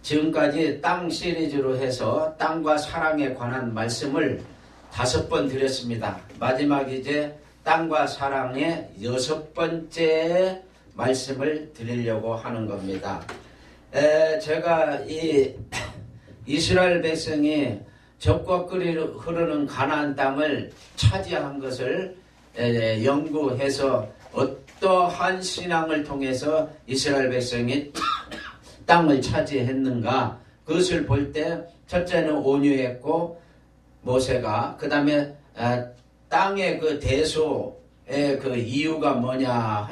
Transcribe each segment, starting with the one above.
지금까지 땅 시리즈로 해서 땅과 사랑에 관한 말씀을 5번 드렸습니다. 마지막 이제 땅과 사랑의 6번째 말씀을 드리려고 하는 겁니다. 제가 이 이스라엘 백성이 적과 꿀이 흐르는 가나안 땅을 차지한 것을 연구해서 어떠한 신앙을 통해서 이스라엘 백성이 땅을 차지했는가, 그것을 볼 때 첫째는 온유했고 모세가, 그 다음에 땅의 그 대소의 그 이유가 뭐냐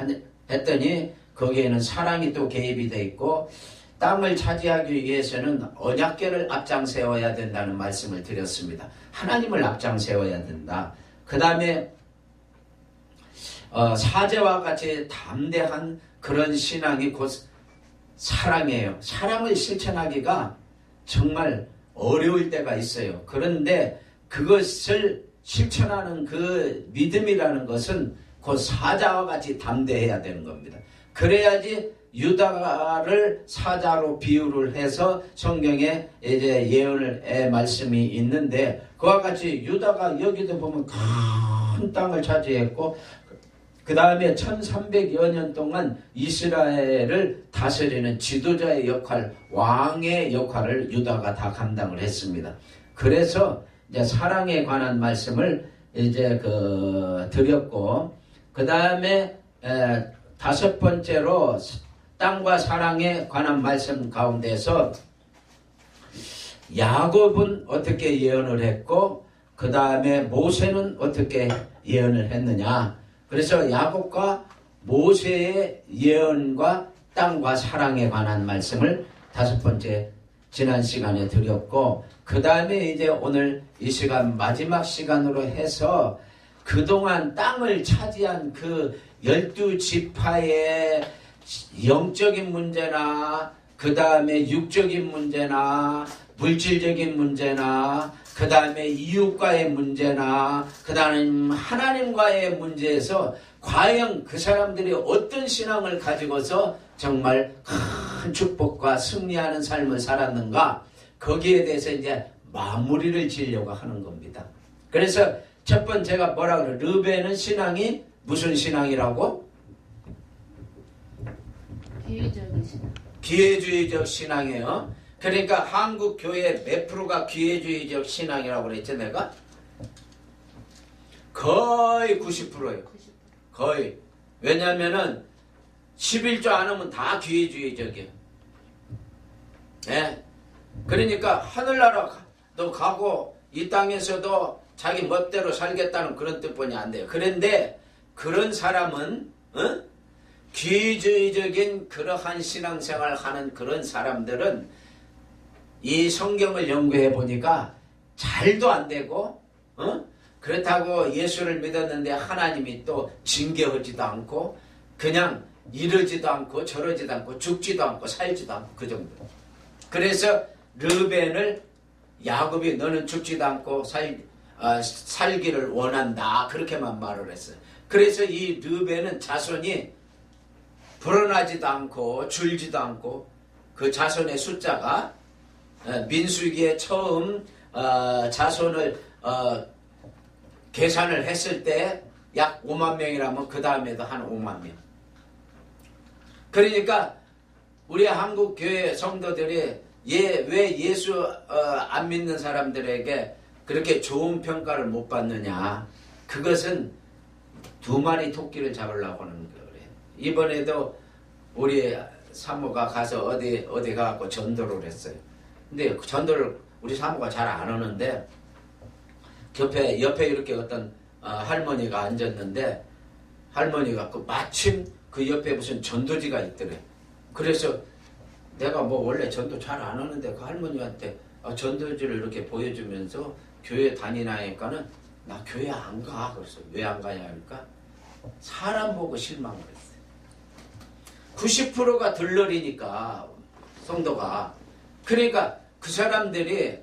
했더니 거기에는 사랑이 또 개입이 돼 있고, 땅을 차지하기 위해서는 언약궤를 앞장 세워야 된다는 말씀을 드렸습니다. 하나님을 앞장 세워야 된다. 그 다음에 사제와 같이 담대한 그런 신앙이 곧 사랑이에요. 사랑을 실천하기가 정말 어려울 때가 있어요. 그런데 그것을 실천하는 그 믿음이라는 것은 곧 사자와 같이 담대해야 되는 겁니다. 그래야지 유다를 사자로 비유를 해서 성경에 이제 예언의 말씀이 있는데, 그와 같이 유다가 여기도 보면 큰 땅을 차지했고, 그 다음에 1300여 년 동안 이스라엘을 다스리는 지도자의 역할, 왕의 역할을 유다가 다 감당을 했습니다. 그래서 이제 사랑에 관한 말씀을 이제 드렸고, 그 다음에 5번째로 땅과 사랑에 관한 말씀 가운데서 야곱은 어떻게 예언을 했고, 그 다음에 모세는 어떻게 예언을 했느냐. 그래서 야곱과 모세의 예언과 땅과 사랑에 관한 말씀을 5번째 지난 시간에 드렸고, 그 다음에 이제 오늘 이 시간 마지막 시간으로 해서 그동안 땅을 차지한 그 12지파의 영적인 문제나, 그 다음에 육적인 문제나, 물질적인 문제나, 그 다음에 이웃과의 문제나, 그 다음에 하나님과의 문제에서 과연 그 사람들이 어떤 신앙을 가지고서 정말 큰 축복과 승리하는 삶을 살았는가, 거기에 대해서 이제 마무리를 지으려고 하는 겁니다. 그래서 첫 번째가 뭐라 그래요? 르벤은 신앙이 무슨 신앙이라고? 기회적인 신앙. 기회주의적 신앙이에요. 그러니까 한국 교회 몇 프로가 기회주의적 신앙이라고 그랬죠, 내가? 거의 90%예요. 거의. 왜냐면은 11조 안 하면 다 기회주의적이에요. 예. 그러니까 하늘나라도 가고 이 땅에서도 자기 멋대로 살겠다는 그런 뜻뿐이 안 돼요. 그런데 그런 사람은 기회주의적인 그러한 신앙생활을 하는 그런 사람들은 이 성경을 연구해 보니까 잘도 안 되고, 그렇다고 예수를 믿었는데 하나님이 또 징계하지도 않고, 그냥 이러지도 않고 저러지도 않고 죽지도 않고 살지도 않고 그 정도. 그래서 르벤을 야곱이 너는 죽지도 않고 살기를 원한다, 그렇게만 말을 했어요. 그래서 이 르벤은 자손이 불어나지도 않고 줄지도 않고, 그 자손의 숫자가 민수기에 처음 자손을 계산을 했을 때 약 5만 명이라면 그 다음에도 한 5만 명. 그러니까 우리 한국 교회 성도들이 왜 예수 안 믿는 사람들에게 그렇게 좋은 평가를 못 받느냐. 그것은 2마리 토끼를 잡으려고 하는 거예요. 이번에도 우리 사모가 가서 어디 가갖고 전도를 했어요. 근데 전도를 우리 사모가 잘 안 하는데, 옆에 이렇게 어떤 할머니가 앉았는데, 할머니가 마침 그 옆에 무슨 전도지가 있더래. 그래서 내가 뭐 원래 전도 잘 안 하는데 그 할머니한테 전도지를 이렇게 보여주면서 교회 다니나니까는 나 교회 안 가. 그래서 왜 안 가냐 하니까 사람 보고 실망을 했어요. 90%가 들러리니까 성도가. 그러니까 그 사람들이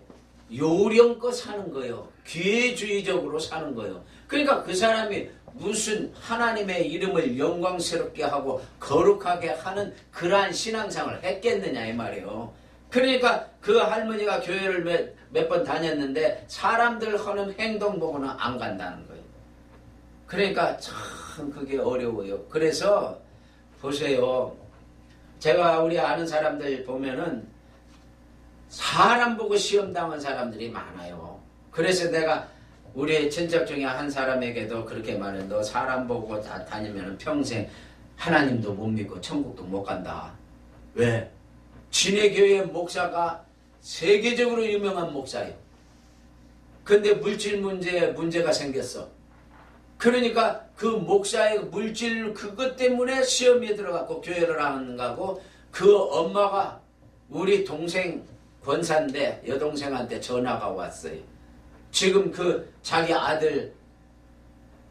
요령껏 사는 거예요. 기회주의적으로 사는 거예요. 그러니까 그 사람이 무슨 하나님의 이름을 영광스럽게 하고 거룩하게 하는 그러한 신앙생활을 했겠느냐 이 말이에요. 그러니까 그 할머니가 교회를 몇 번 다녔는데 사람들 하는 행동 보고는 안 간다는 거예요. 그러니까 참 그게 어려워요. 그래서 보세요. 제가 우리 아는 사람들 보면은 사람 보고 시험 당한 사람들이 많아요. 그래서 내가 우리 친척 중에 한 사람에게도 그렇게 말해. 너 사람 보고 다니면 평생 하나님도 못 믿고 천국도 못 간다. 왜? 지네 교회 목사가 세계적으로 유명한 목사예요. 근데 물질 문제가 생겼어. 그러니까 그 목사의 물질 그것 때문에 시험에 들어갔고 교회를 안 가고 그 엄마가 우리 동생 권사인데 여동생한테 전화가 왔어요. 지금 그 자기 아들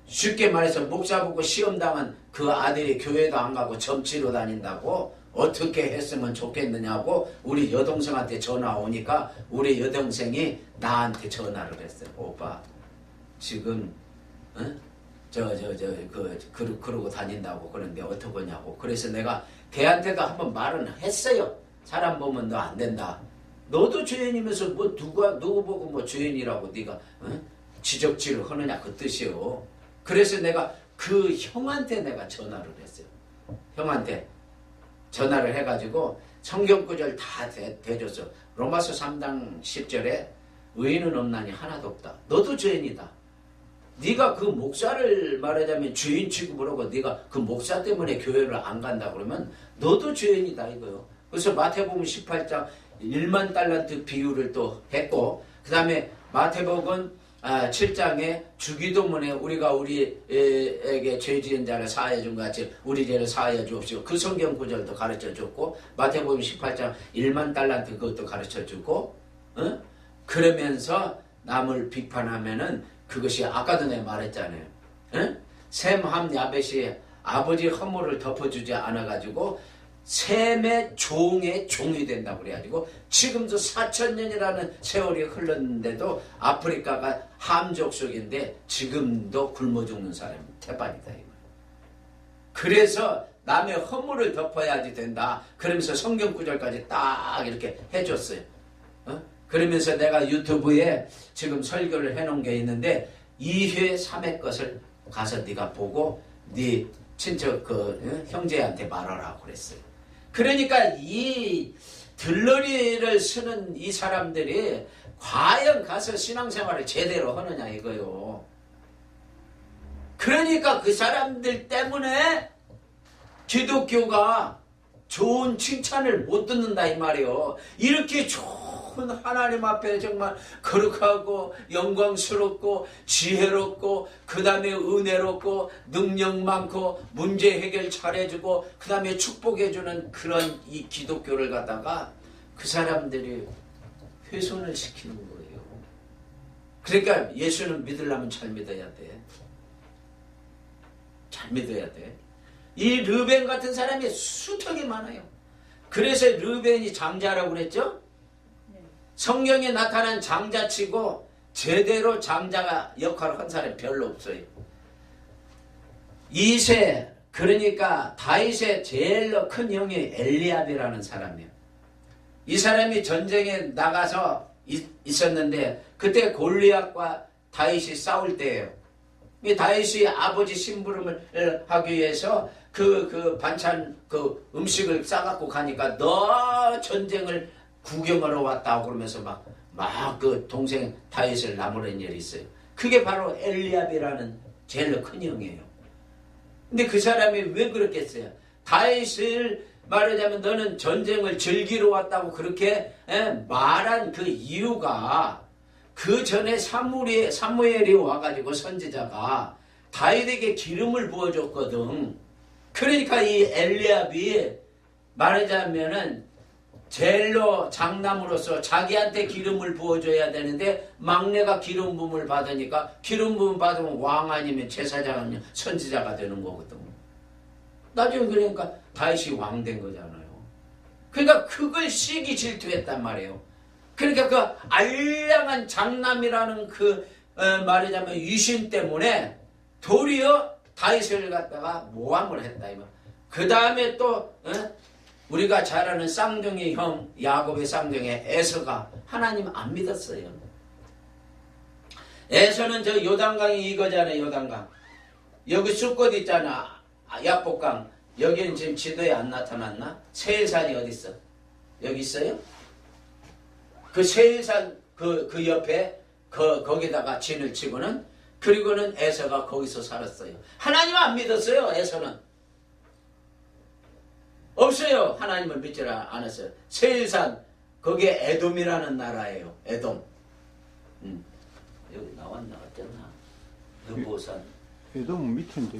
쉽게 말해서 목사 보고 시험당한 그 아들이 교회도 안 가고 점치러 다닌다고 어떻게 했으면 좋겠느냐고 우리 여동생한테 전화 오니까 우리 여동생이 나한테 전화를 했어요. 오빠 지금 그러고 다닌다고 그러는데 어떡하냐고. 그래서 내가 걔한테도 한번 말은 했어요. 사람 보면 너 안 된다. 너도 죄인이면서 뭐 누구 보고 뭐 죄인이라고 네가 지적질을 하느냐 그 뜻이요. 그래서 내가 그 형한테 내가 전화를 했어요. 형한테 전화를 해가지고 성경구절 다 대줬어. 로마서 3장 10절에 의인은 없나니 하나도 없다. 너도 죄인이다. 네가 그 목사를 말하자면 죄인 취급을 하고 네가 그 목사 때문에 교회를 안 간다 그러면 너도 죄인이다 이거요. 그래서 마태복음 18장 1만 달란트 비유를 또 했고 그 다음에 마태복음 7장에 주기도문에 우리가 우리에게 죄 지은 자를 사하여 준 같이 우리 죄를 사하여 주옵시고 그 성경 구절도 가르쳐 줬고 마태복음 18장 1만 달란트 그것도 가르쳐 주고 그러면서 남을 비판하면은 그것이 아까도 내가 말했잖아요. 셈, 함, 야벳이 아버지 허물을 덮어주지 않아가지고 셈의 종의 종이 된다고 그래가지고 지금도 4,000년이라는 세월이 흘렀는데도 아프리카가 함족속인데 지금도 굶어 죽는 사람이 태반이다. 그래서 남의 허물을 덮어야지 된다. 그러면서 성경 구절까지 딱 이렇게 해줬어요. 그러면서 내가 유튜브에 지금 설교를 해놓은 게 있는데 2회 3회 것을 가서 네가 보고 네 친척 형제한테 말하라고 그랬어요. 그러니까 이 들러리를 쓰는 이 사람들이 과연 가서 신앙생활을 제대로 하느냐 이거요. 그러니까 그 사람들 때문에 기독교가 좋은 칭찬을 못 듣는다 이 말이요. 이렇게 좋은 하나님 앞에 정말 거룩하고 영광스럽고 지혜롭고 그 다음에 은혜롭고 능력 많고 문제 해결 잘해주고 그 다음에 축복해주는 그런 이 기독교를 갖다가 그 사람들이 훼손을 시키는 거예요. 그러니까 예수는 믿으려면 잘 믿어야 돼. 잘 믿어야 돼. 이 르벤 같은 사람이 수턱이 많아요. 그래서 르벤이 장자라고 그랬죠? 성경에 나타난 장자치고 제대로 장자가 역할을 한 사람이 별로 없어요. 2세 그러니까 다윗의 제일 큰 형이 엘리압이라는 사람이에요. 이 사람이 전쟁에 나가서 있었는데 그때 골리앗과 다윗이 싸울 때예요. 이 다윗이 아버지 심부름을 하기 위해서 그 반찬 음식을 싸갖고 가니까 너 전쟁을 구경하러 왔다고 그러면서 막 그 동생 다윗을 나무란 일이 있어요. 그게 바로 엘리압이라는 제일 큰 형이에요. 근데 그 사람이 왜 그랬겠어요? 다윗을 말하자면 너는 전쟁을 즐기러 왔다고 그렇게 말한 그 이유가 그 전에 사무엘이 와가지고 선지자가 다윗에게 기름을 부어줬거든. 그러니까 이 엘리압이 말하자면은 젤로 장남으로서 자기한테 기름을 부어줘야 되는데 막내가 기름 부음을 받으니까 기름 부음 받으면 왕 아니면 제사장 아니면 선지자가 되는 거거든. 나중에 그러니까 다윗이 왕 된 거잖아요. 그러니까 그걸 시기 질투했단 말이에요. 그러니까 그 알량한 장남이라는 말하자면 위신 때문에 도리어 다윗을 갖다가 모함을 했다. 그 다음에 또 우리가 잘 아는 쌍둥이 형 야곱의 쌍둥이 에서가 하나님 안 믿었어요. 에서는 저 요단강이 이거잖아요. 요단강. 여기 숲꽃 있잖아. 야복강. 여기는 지금 지도에 안 나타났나? 세일산이 어디 있어? 여기 있어요? 그 세일산 그 옆에 거기다가 진을 치고는 그리고는 에서가 거기서 살았어요. 하나님 안 믿었어요. 에서는 없어요. 하나님을 믿지 않았어요. 세일산 거기에 에돔이라는 나라예요. 에돔. 여기 나왔잖아. 느보산. 에돔은 밑인데.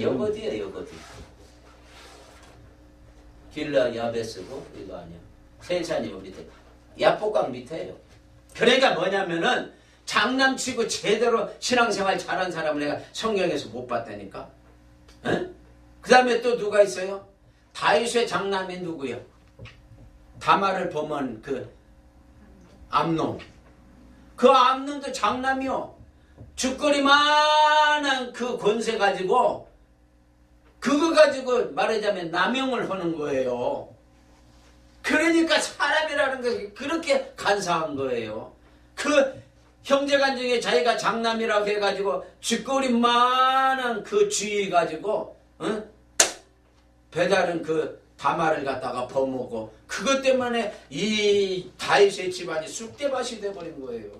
여기 어디야 여기 어디. 길라 야베스고 이거 아니야. 세일산이 여기 밑에. 야복강 밑에요. 그러니까 뭐냐면은 장남치고 제대로 신앙생활 잘한 사람을 내가 성경에서 못 봤다니까. 그 다음에 또 누가 있어요? 다윗의 장남이 누구요? 다말을 범한 그 암논. 그 암논도 장남이요. 죽거리만한 그 권세 가지고 그거 가지고 말하자면 남용을 하는 거예요. 그러니까 사람이라는 게 그렇게 간사한 거예요. 그 형제간 중에 자기가 장남이라고 해가지고 쥐꼬리만한 그 쥐 가지고 배다른 그 다말을 갖다가 범하고 그것 때문에 이 다윗의 집안이 쑥대밭이 돼버린 거예요.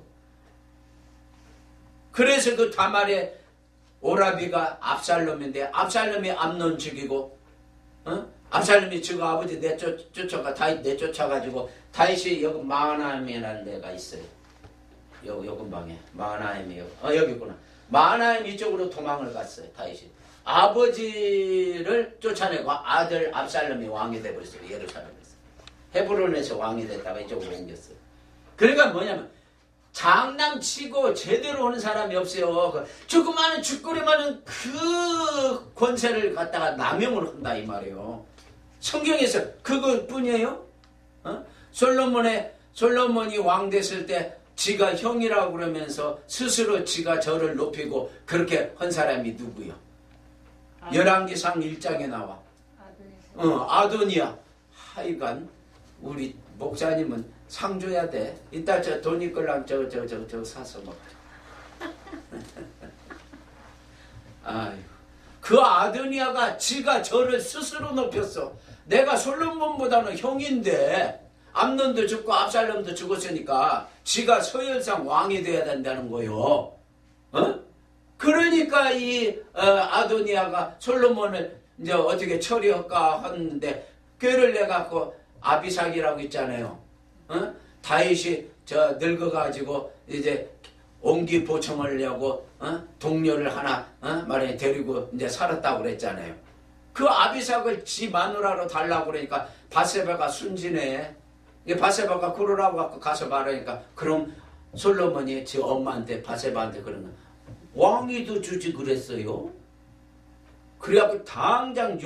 그래서 그 다말의 오라비가 압살롬인데 압살롬이 암논 죽이고 압살롬이 죽어 아버지 내쫓아가 다윗 내쫓아가지고 다윗이 여기 마하나임이라는 데가 있어요. 요 근방에 마하나임이 여기 있구나. 마하나임 이쪽으로 도망을 갔어요. 다윗이 아버지를 쫓아내고 아들 압살롬이 왕이 돼버렸어요. 예루살렘에서 헤브론에서 왕이 됐다가 이쪽으로 옮겼어요. 그러니까 뭐냐면 장난치고 제대로 하는 사람이 없어요. 조그마한 죽거리 많은 그 권세를 갖다가 남용을 한다 이 말이에요. 성경에서 그것뿐이에요. 솔로몬이 왕 됐을 때 지가 형이라고 그러면서 스스로 지가 저를 높이고 그렇게 한 사람이 누구요? 열왕기상 1장에 나와. 아도니아. 하여간 우리 목사님은 상 줘야 돼. 이따 저 돈 있걸랑 저 사서 먹어. 아유, 그 아도니아가 지가 저를 스스로 높였어. 내가 솔로몬보다는 형인데 암논도 죽고 압살롬도 죽었으니까 지가 서열상 왕이 돼야 된다는 거요. 그러니까 이 아도니아가 솔로몬을 이제 어떻게 처리할까 하는데 꾀를 내갖고 아비삭이라고 있잖아요. 다윗이 저 늙어가지고 이제 옹기 보청하려고 동료를 하나 말해 데리고 이제 살았다고 그랬잖아요. 그 아비삭을 지 마누라로 달라고 그러니까 바세바가 순진해. 바세바가 그러라고 갖고 가서 말하니까 그럼 솔로몬이 지 엄마한테 바세바한테 그런 거 왕위도 주지 그랬어요. 그래갖고 당장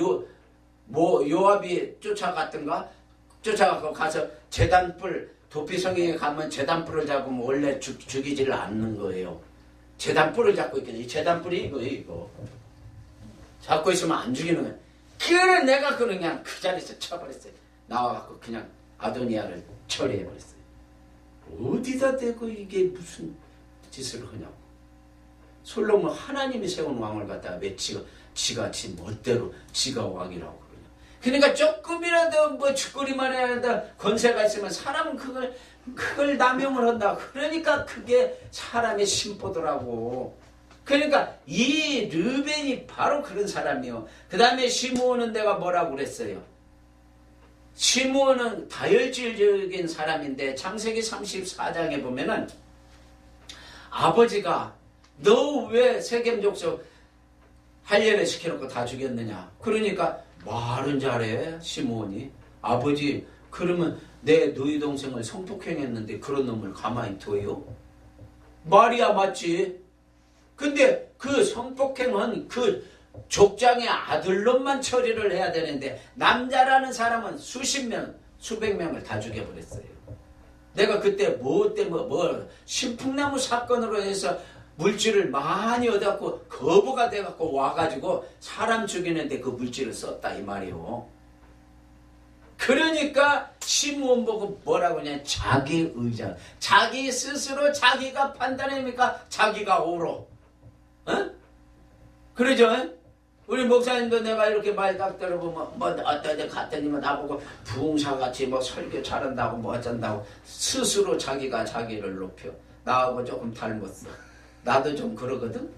요압이 쫓아가고 가서 제단불 도피성에 가면 제단불을 잡으면 원래 죽이지를 않는 거예요. 제단불을 잡고 있겠지. 제단불이 이거 잡고 있으면 안 죽이는 거예요. 그래 내가 그냥 그 자리에서 쳐버렸어요. 나와갖고 그냥 아도니아를 처리해버렸어요. 어디다 대고 이게 무슨 짓을 하냐고. 솔로몬 하나님이 세운 왕을 갖다가 왜 지가 지 멋대로 지가 왕이라고 그러냐. 그러니까 조금이라도 뭐 죽거리만 해야 한다 권세가 있으면 사람은 그걸 남용을 한다. 그러니까 그게 사람의 심보더라고. 그러니까 이 르벤이 바로 그런 사람이요. 그 다음에 시므온은 내가 뭐라고 그랬어요. 시므온은 다혈질적인 사람인데 창세기 34장에 보면은 아버지가 너 왜 세겜 족속 할례를 시켜놓고 다 죽였느냐. 그러니까 말은 잘해 시므온이. 아버지 그러면 내 너희 동생을 성폭행했는데 그런 놈을 가만히 둬요? 말이야 맞지. 근데 그 성폭행은 그 족장의 아들놈만 처리를 해야 되는데 남자라는 사람은 수십 명 수백 명을 다 죽여버렸어요. 내가 그때 뭐 때문에 신풍나무 사건으로 해서 물질을 많이 얻었고 거부가 돼갖고 와가지고 사람 죽이는데 그 물질을 썼다 이 말이요. 그러니까 시므온 보고 뭐라고 하냐, 자기 의자, 자기 스스로 자기가 판단합니까? 자기가 옳어. 어? 그러죠? 우리 목사님도 내가 이렇게 말 딱 들어보면 뭐 어떤 데 갔더니 뭐 나보고 부흥사같이 뭐 설교 잘한다고 뭐 어쩐다고 스스로 자기가 자기를 높여. 나하고 조금 닮았어. 나도 좀 그러거든.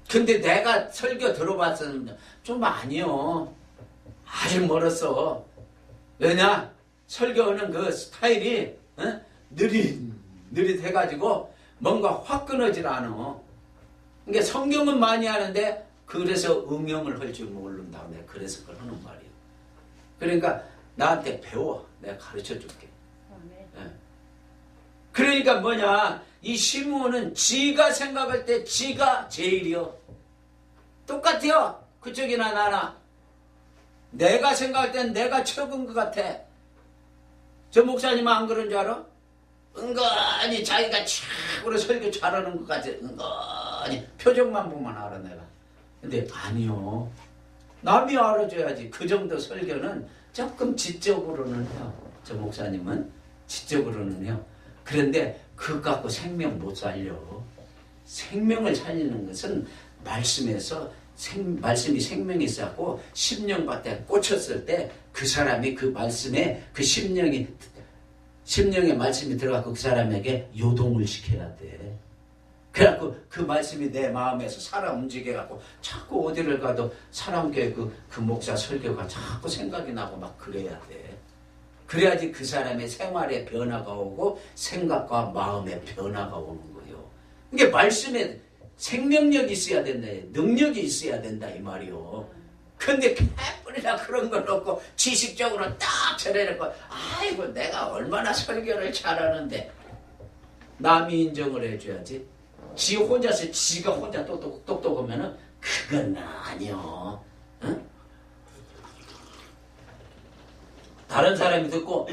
근데 내가 설교 들어봤었는데 좀 아니요. 아직 멀었어. 왜냐? 설교는 그 스타일이 느릿해가지고 뭔가 확 끊어질 않아. 그러니까 성경은 많이 하는데 그래서 응용을 할 줄 모른다고 내가 그래서 그걸 하는 말이야. 그러니까 나한테 배워. 내가 가르쳐줄게. 예. 그러니까 뭐냐, 이 시므온은 지가 생각할 때 지가 제일이요. 똑같아요. 그쪽이나 나나. 내가 생각할 땐 내가 최고인 것 같아. 저 목사님은 안 그런 줄 알아? 은근히 자기가 최고로 설교 잘하는 것 같아. 은근히 표정만 보면 알아 내가. 근데 아니요. 남이 알아줘야지. 그 정도 설교는 조금 지적으로는 해요. 저 목사님은 지적으로는 해요. 그런데 그것 갖고 생명 못 살려. 생명을 살리는 것은 말씀에서 말씀이 생명이 있었고 심령밭에 꽂혔을 때 그 사람이 그 말씀에 그 심령의 말씀이 들어가고 그 사람에게 요동을 시켜야 돼. 그래갖고 그 말씀이 내 마음에서 살아 움직여갖고 자꾸 어디를 가도 사람교회 그 목사 설교가 자꾸 생각이 나고 막 그래야 돼. 그래야지 그 사람의 생활에 변화가 오고 생각과 마음에 변화가 오는 거예요. 이게 말씀에 생명력이 있어야 된다. 능력이 있어야 된다 이 말이요. 근데 개뿔이나 그런 걸 놓고 지식적으로 딱 전해놓고 아이고 내가 얼마나 설교를 잘하는데 남이 인정을 해줘야지. 지 혼자서 지가 혼자 똑똑하면은 그건 아니요. 응? 다른 사람이 듣고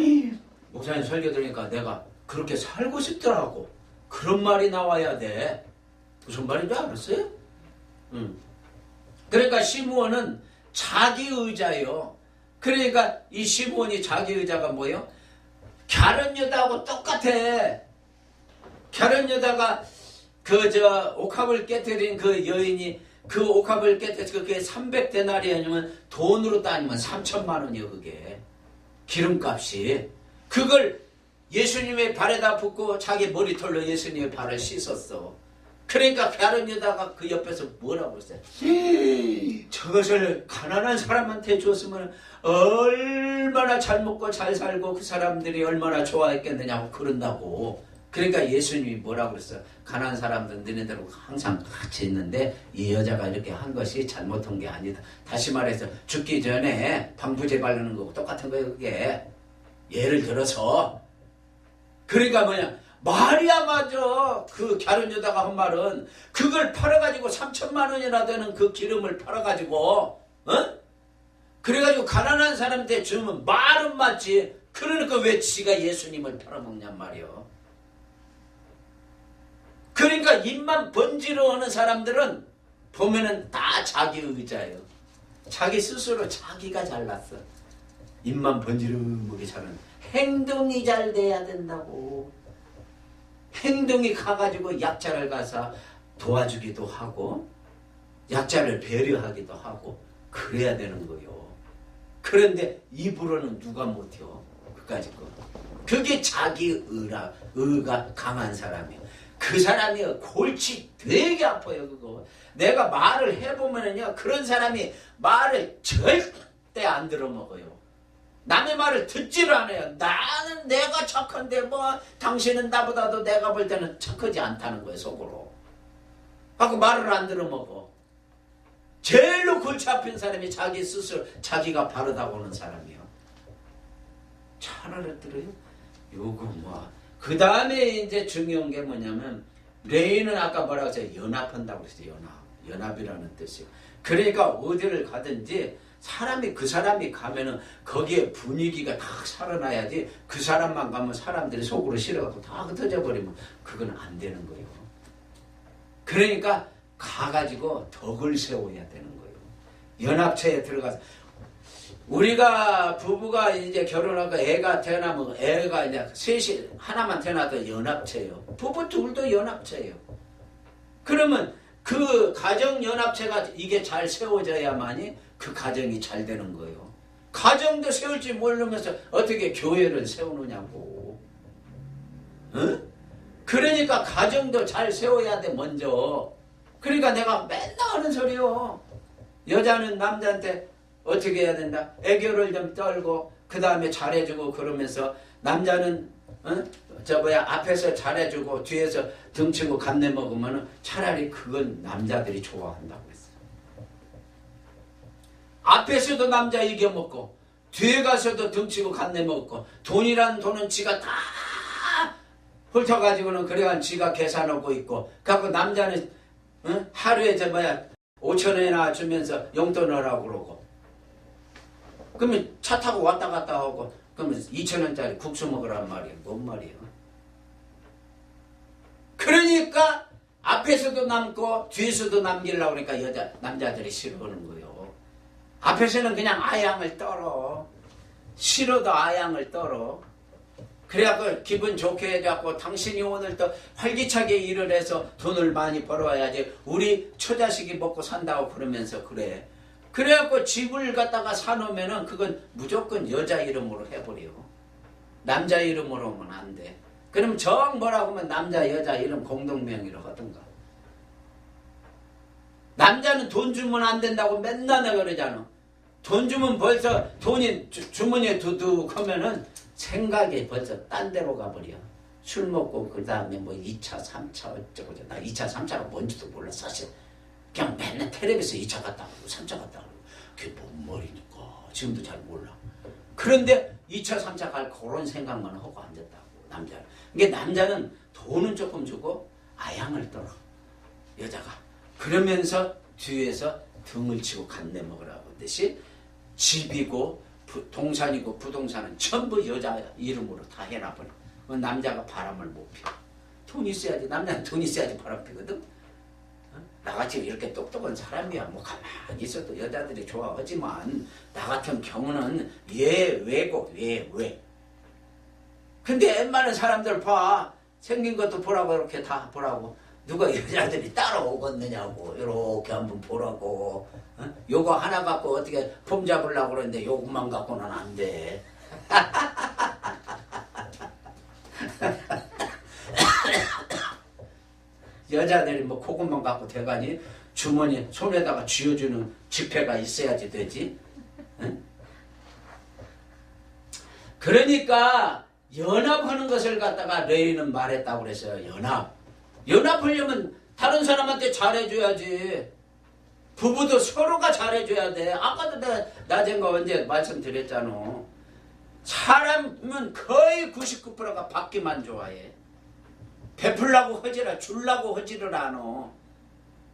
목사님 설교 들으니까 내가 그렇게 살고 싶더라고. 그런 말이 나와야 돼. 무슨 말인지 알았어요? 그러니까 시므온은 자기 의자예요. 그러니까 이 시므온이 자기 의자가 뭐예요? 갸른 여자하고 똑같아. 갸른 여자가 옥합을 깨뜨린 그 여인이 그 옥합을 깨뜨려서 그게 300데나리 아니면 돈으로 따지면 3천만 원이요 그게. 기름값이. 그걸 예수님의 발에다 붓고 자기 머리털로 예수님의 발을 씻었어. 그러니까 갸른 여자가 그 옆에서 뭐라고 했어요? 저것을 가난한 사람한테 줬으면 얼마나 잘 먹고 잘 살고 그 사람들이 얼마나 좋아했겠느냐고 그런다고. 그러니까 예수님이 뭐라고 그랬어요? 가난한 사람들은 너네들하고 항상 같이 있는데 이 여자가 이렇게 한 것이 잘못한 게 아니다. 다시 말해서 죽기 전에 방부제 바르는 거고 똑같은 거예요 그게. 예를 들어서 그러니까 뭐냐, 말이야마저 그 갸른 여자가 한 말은 그걸 팔아가지고 3천만 원이나 되는 그 기름을 팔아가지고 그래가지고 가난한 사람한테 주면 말은 맞지. 그러니까 왜 지가 예수님을 팔아먹냔 말이요. 그러니까 입만 번지르하는 사람들은 보면은 다 자기 의자예요. 자기 스스로 자기가 잘났어. 입만 번지르르하게 잘하는. 행동이 잘 돼야 된다고. 행동이 가가지고 약자를 가서 도와주기도 하고 약자를 배려하기도 하고 그래야 되는 거요. 그런데 입으로는 누가 못해요. 그까짓 거. 그게 자기 의가 강한 사람이에요. 그 사람이 골치 되게 아파요 그거. 내가 말을 해보면은요 그런 사람이 말을 절대 안 들어먹어요. 남의 말을 듣지를 않아요. 나는 내가 착한데 뭐 당신은 나보다도 내가 볼 때는 착하지 않다는 거예요 속으로. 하고 말을 안 들어먹어. 제일로 골치 아픈 사람이 자기 스스로 자기가 바르다고 하는 사람이요. 잘 알아들어요? 요거 뭐. 그 다음에 이제 중요한 게 뭐냐면 레이는 아까 뭐라고 했어요? 연합한다고 그랬어요. 연합이라는 뜻이요. 그러니까 어디를 가든지 그 사람이 가면은 거기에 분위기가 딱 살아나야지. 그 사람만 가면 사람들이 속으로 싫어갖고 다 흩어져 버리면 그건 안 되는 거예요. 그러니까 가가지고 덕을 세워야 되는 거예요. 연합체에 들어가서 우리가 부부가 이제 결혼하고 애가 태어나면 애가 이제 셋이 하나만 태어나도 연합체예요. 부부 둘도 연합체예요. 그러면 그 가정 연합체가 이게 잘 세워져야만이 그 가정이 잘 되는 거예요. 가정도 세울 줄 모르면서 어떻게 교회를 세우느냐고. 응? 그러니까 가정도 잘 세워야 돼 먼저. 그러니까 내가 맨날 하는 소리요. 여자는 남자한테 어떻게 해야 된다? 애교를 좀 떨고 그 다음에 잘해주고 그러면서 남자는 앞에서 잘해주고 뒤에서 등치고 간내 먹으면 차라리 그건 남자들이 좋아한다고 했어요. 앞에서도 남자 이겨먹고 뒤에 가서도 등치고 간내 먹고 돈이란 돈은 지가 다 훑어가지고는 그래야 지가 계산하고 있고 그래갖고 남자는 하루에 5,000원이나 주면서 용돈 넣으라고 그러고 그러면 차 타고 왔다 갔다 하고 그러면 2,000원짜리 국수 먹으란 말이에요. 뭔 말이에요? 그러니까 앞에서도 남고 뒤에서도 남기려고 그러니까 남자들이 싫어하는 거예요. 앞에서는 그냥 아양을 떨어. 싫어도 아양을 떨어. 그래갖고 기분 좋게 해갖고 당신이 오늘 또 활기차게 일을 해서 돈을 많이 벌어와야지 우리 처자식이 먹고 산다고 그러면서 그래. 그래갖고 집을 갖다가 사놓으면은 그건 무조건 여자 이름으로 해버려. 남자 이름으로 하면 안 돼. 그럼 정 뭐라고 하면 남자 여자 이름 공동명의로 하든가. 남자는 돈 주면 안 된다고 맨날 내가 그러잖아. 돈 주면 벌써 돈이 주머니에 두둑하면은 생각이 벌써 딴 데로 가버려. 술 먹고 그 다음에 뭐 2차 3차 어쩌고 나 2차 3차가 뭔지도 몰라 사실. 그냥 맨날 텔레비에서 2차 갔다 오고 3차 갔다 오고 그게 뭔 말이니까 지금도 잘 몰라. 그런데 2차 3차 갈 그런 생각만 하고 앉았다고 남자는. 이게 남자는 돈은 조금 주고 아양을 떨어 여자가. 그러면서 뒤에서 등을 치고 간내 먹으라고 듯이 집이고 동산이고 부동산은 전부 여자 이름으로 다 해놔버려. 남자가 바람을 못 펴. 돈 있어야지. 남자는 돈 있어야지 바람 피거든. 나같이 이렇게 똑똑한 사람이야 뭐 가만히 있어도 여자들이 좋아하지만 나 같은 경우는 예외고 예외. 근데 웬만한 사람들 봐. 생긴 것도 보라고 이렇게 다 보라고. 누가 여자들이 따라오겠느냐고 이렇게 한번 보라고. 요거 하나 갖고 어떻게 폼 잡으려고 그러는데 요것만 갖고는 안 돼. 여자들이 뭐 그것만 갖고 대가니 주머니 손에다가 쥐어주는 지폐가 있어야지 되지. 응? 그러니까 연합하는 것을 갖다가 레이는 말했다고 그랬어요. 연합하려면 다른 사람한테 잘해줘야지. 부부도 서로가 잘해줘야 돼. 아까도 내가 낮은가 언제 말씀드렸잖아. 사람은 거의 99%가 받기만 좋아해. 베풀라고 하지라 줄라고 하지를 않아.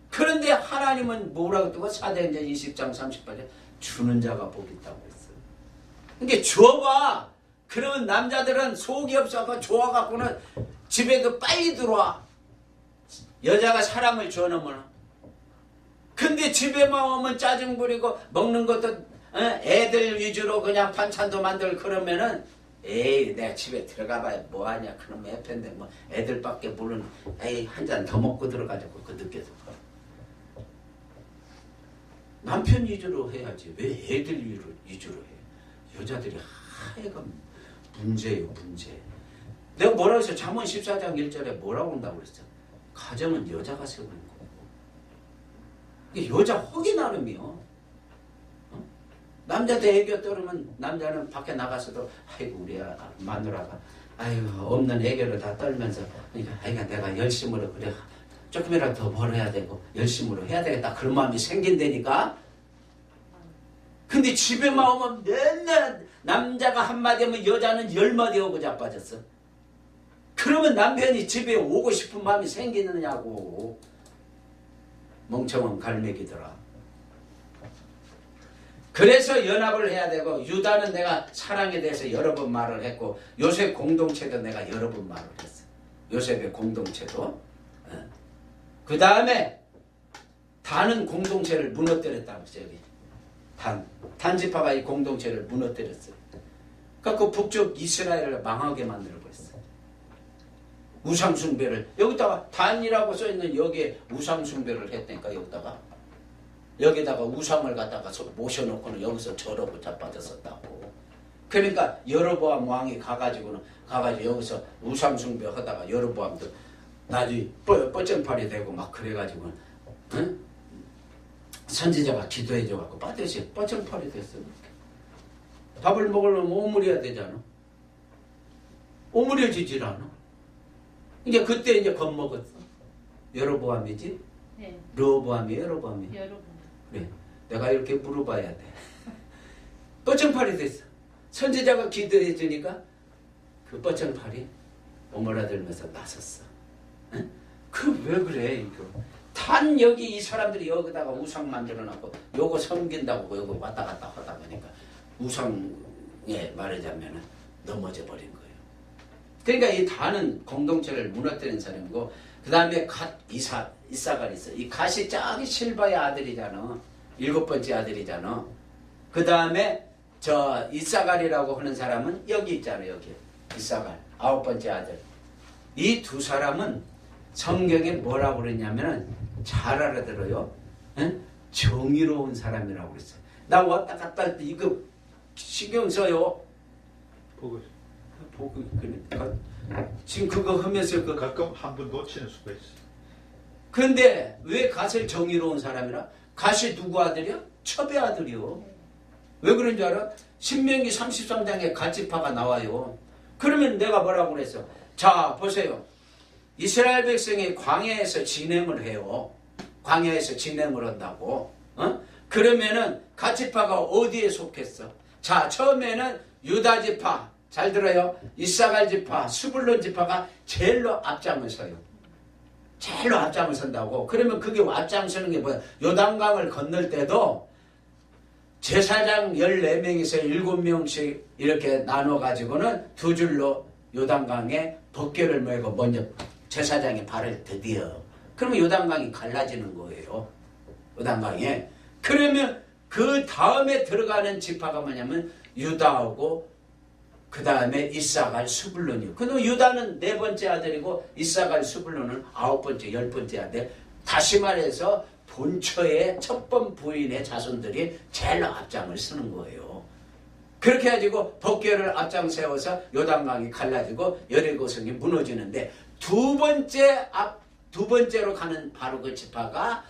그런데 하나님은 뭐라고 뜨고 사도행전 20장 30절에 주는 자가 복이 있다고 했어. 그러니까 줘봐. 그러면 남자들은 속이 없어서 좋아갖고는 집에도 빨리 들어와. 여자가 사랑을 줘놓으면. 근데 집에만 오면 짜증 부리고 먹는 것도 애들 위주로 그냥 반찬도 만들고 그러면은 에이 내가 집에 들어가봐야 뭐하냐 그놈 애편데 뭐 애들밖에 모르는 에이 한 잔 더 먹고 들어가자고 그 늦게도 남편 위주로 해야지 왜 애들 위주로 해. 여자들이 하여간 문제예요 문제. 내가 뭐라고 했어. 잠언 14장 1절에 뭐라고 한다고 그랬어. 가정은 여자가 세우는 거고 이게 여자 허기 나름이요. 남자도 애교 떨으면 남자는 밖에 나가서도 아이고 우리 마누라가 아이고 없는 애교를 다 떨면서 그러니까 아이가 내가 열심으로 그래 조금이라도 더 벌어야 되고 열심으로 해야 되겠다 그런 마음이 생긴다니까. 근데 집에만 오면 맨날 남자가 한마디 하면 여자는 10마디 하고 자빠졌어. 그러면 남편이 집에 오고 싶은 마음이 생기느냐고. 멍청한 갈매기더라. 그래서 연합을 해야 되고 유다는 내가 사랑에 대해서 여러 번 말을 했고 요셉 공동체도 내가 여러 번 말을 했어. 요셉의 공동체도. 그 다음에 다는 공동체를 무너뜨렸다고 했어요. 단지파가 이 공동체를 무너뜨렸어요. 그러니까 그 북쪽 이스라엘을 망하게 만들어버렸어요. 우상숭배를 여기다가 단이라고 써있는 여기에 우상숭배를 했다니까. 여기다가 우상을 갖다가 모셔놓고는 여기서 저러고 자빠졌었다고. 그러니까 여로보암 왕이 가가지고 여기서 우상숭배 하다가 여로보암도 나중에 뻗정팔이 되고 막 그래가지고 응? 선지자가 기도해줘갖고 빠듯이 뻗정팔이 됐어요. 밥을 먹으려면 오므려야 되잖아. 오므려지질 않아. 이제 그때 이제 겁먹었어. 여로보암이지? 네. 르호보암이 여로보암이. 여러분. 그래. 내가 이렇게 물어봐야 돼. 뻗정팔이 됐어. 선지자가 기도해 주니까 그 뻗정팔이 오므라들면서 나섰어. 응? 그 왜 그래? 이거. 단 여기 이 사람들이 여기다가 우상 만들어놨고 요거 섬긴다고 요거 왔다 갔다 하다 보니까 우상에 말하자면 넘어져 버린 거예요. 그러니까 이 단은 공동체를 무너뜨린 사람이고 그 다음에 이사갈이 있어. 이 갓이 저기 실바의 아들이잖아. 7번째 아들이잖아. 그 다음에 저 이사갈이라고 하는 사람은 여기 있잖아. 여기 이사갈 9번째 아들. 이 두 사람은 성경에 뭐라고 그랬냐면은 잘 알아들어요. 응? 정의로운 사람이라고 그랬어요. 나 왔다 갔다 할 때 이거 신경 써요. 보고 그러니까 지금 그거 하면서 가끔 한 번 놓치는 수가 있어. 근데 왜 갓을 정의로운 사람이라? 갓이 누구 아들이야? 첩의 아들이요. 왜 그런 줄 알아? 신명기 33장에 갓지파가 나와요. 그러면 내가 뭐라고 그랬어? 자 보세요. 이스라엘 백성이 광야에서 진행을 해요. 광야에서 진행을 한다고. 그러면은 갓지파가 어디에 속했어? 자 처음에는 유다 지파 잘 들어요. 이사갈 지파, 스불론 지파가 제일로 앞장을 서요. 제일로 앞장을 선다고. 그러면 그게 앞장서는 게 뭐야? 요단강을 건널 때도 제사장 14명에서 7명씩 이렇게 나눠가지고는 두 줄로 요단강에 벗개를 메고 먼저 제사장이 발을 디뎌. 그러면 요단강이 갈라지는 거예요. 요단강에. 그러면 그 다음에 들어가는 지파가 뭐냐면 유다하고 그 다음에 이사갈 스불론이요. 그럼 유다는 4번째 아들이고 이사갈 스불론은 9번째, 10번째 아들. 다시 말해서 본처의 첫번 부인의 자손들이 제일 앞장을 쓰는 거예요. 그렇게 해가지고 법궤를 앞장 세워서 요단강이 갈라지고 여리고성이 무너지는데 두 번째로 가는 바로 그 지파가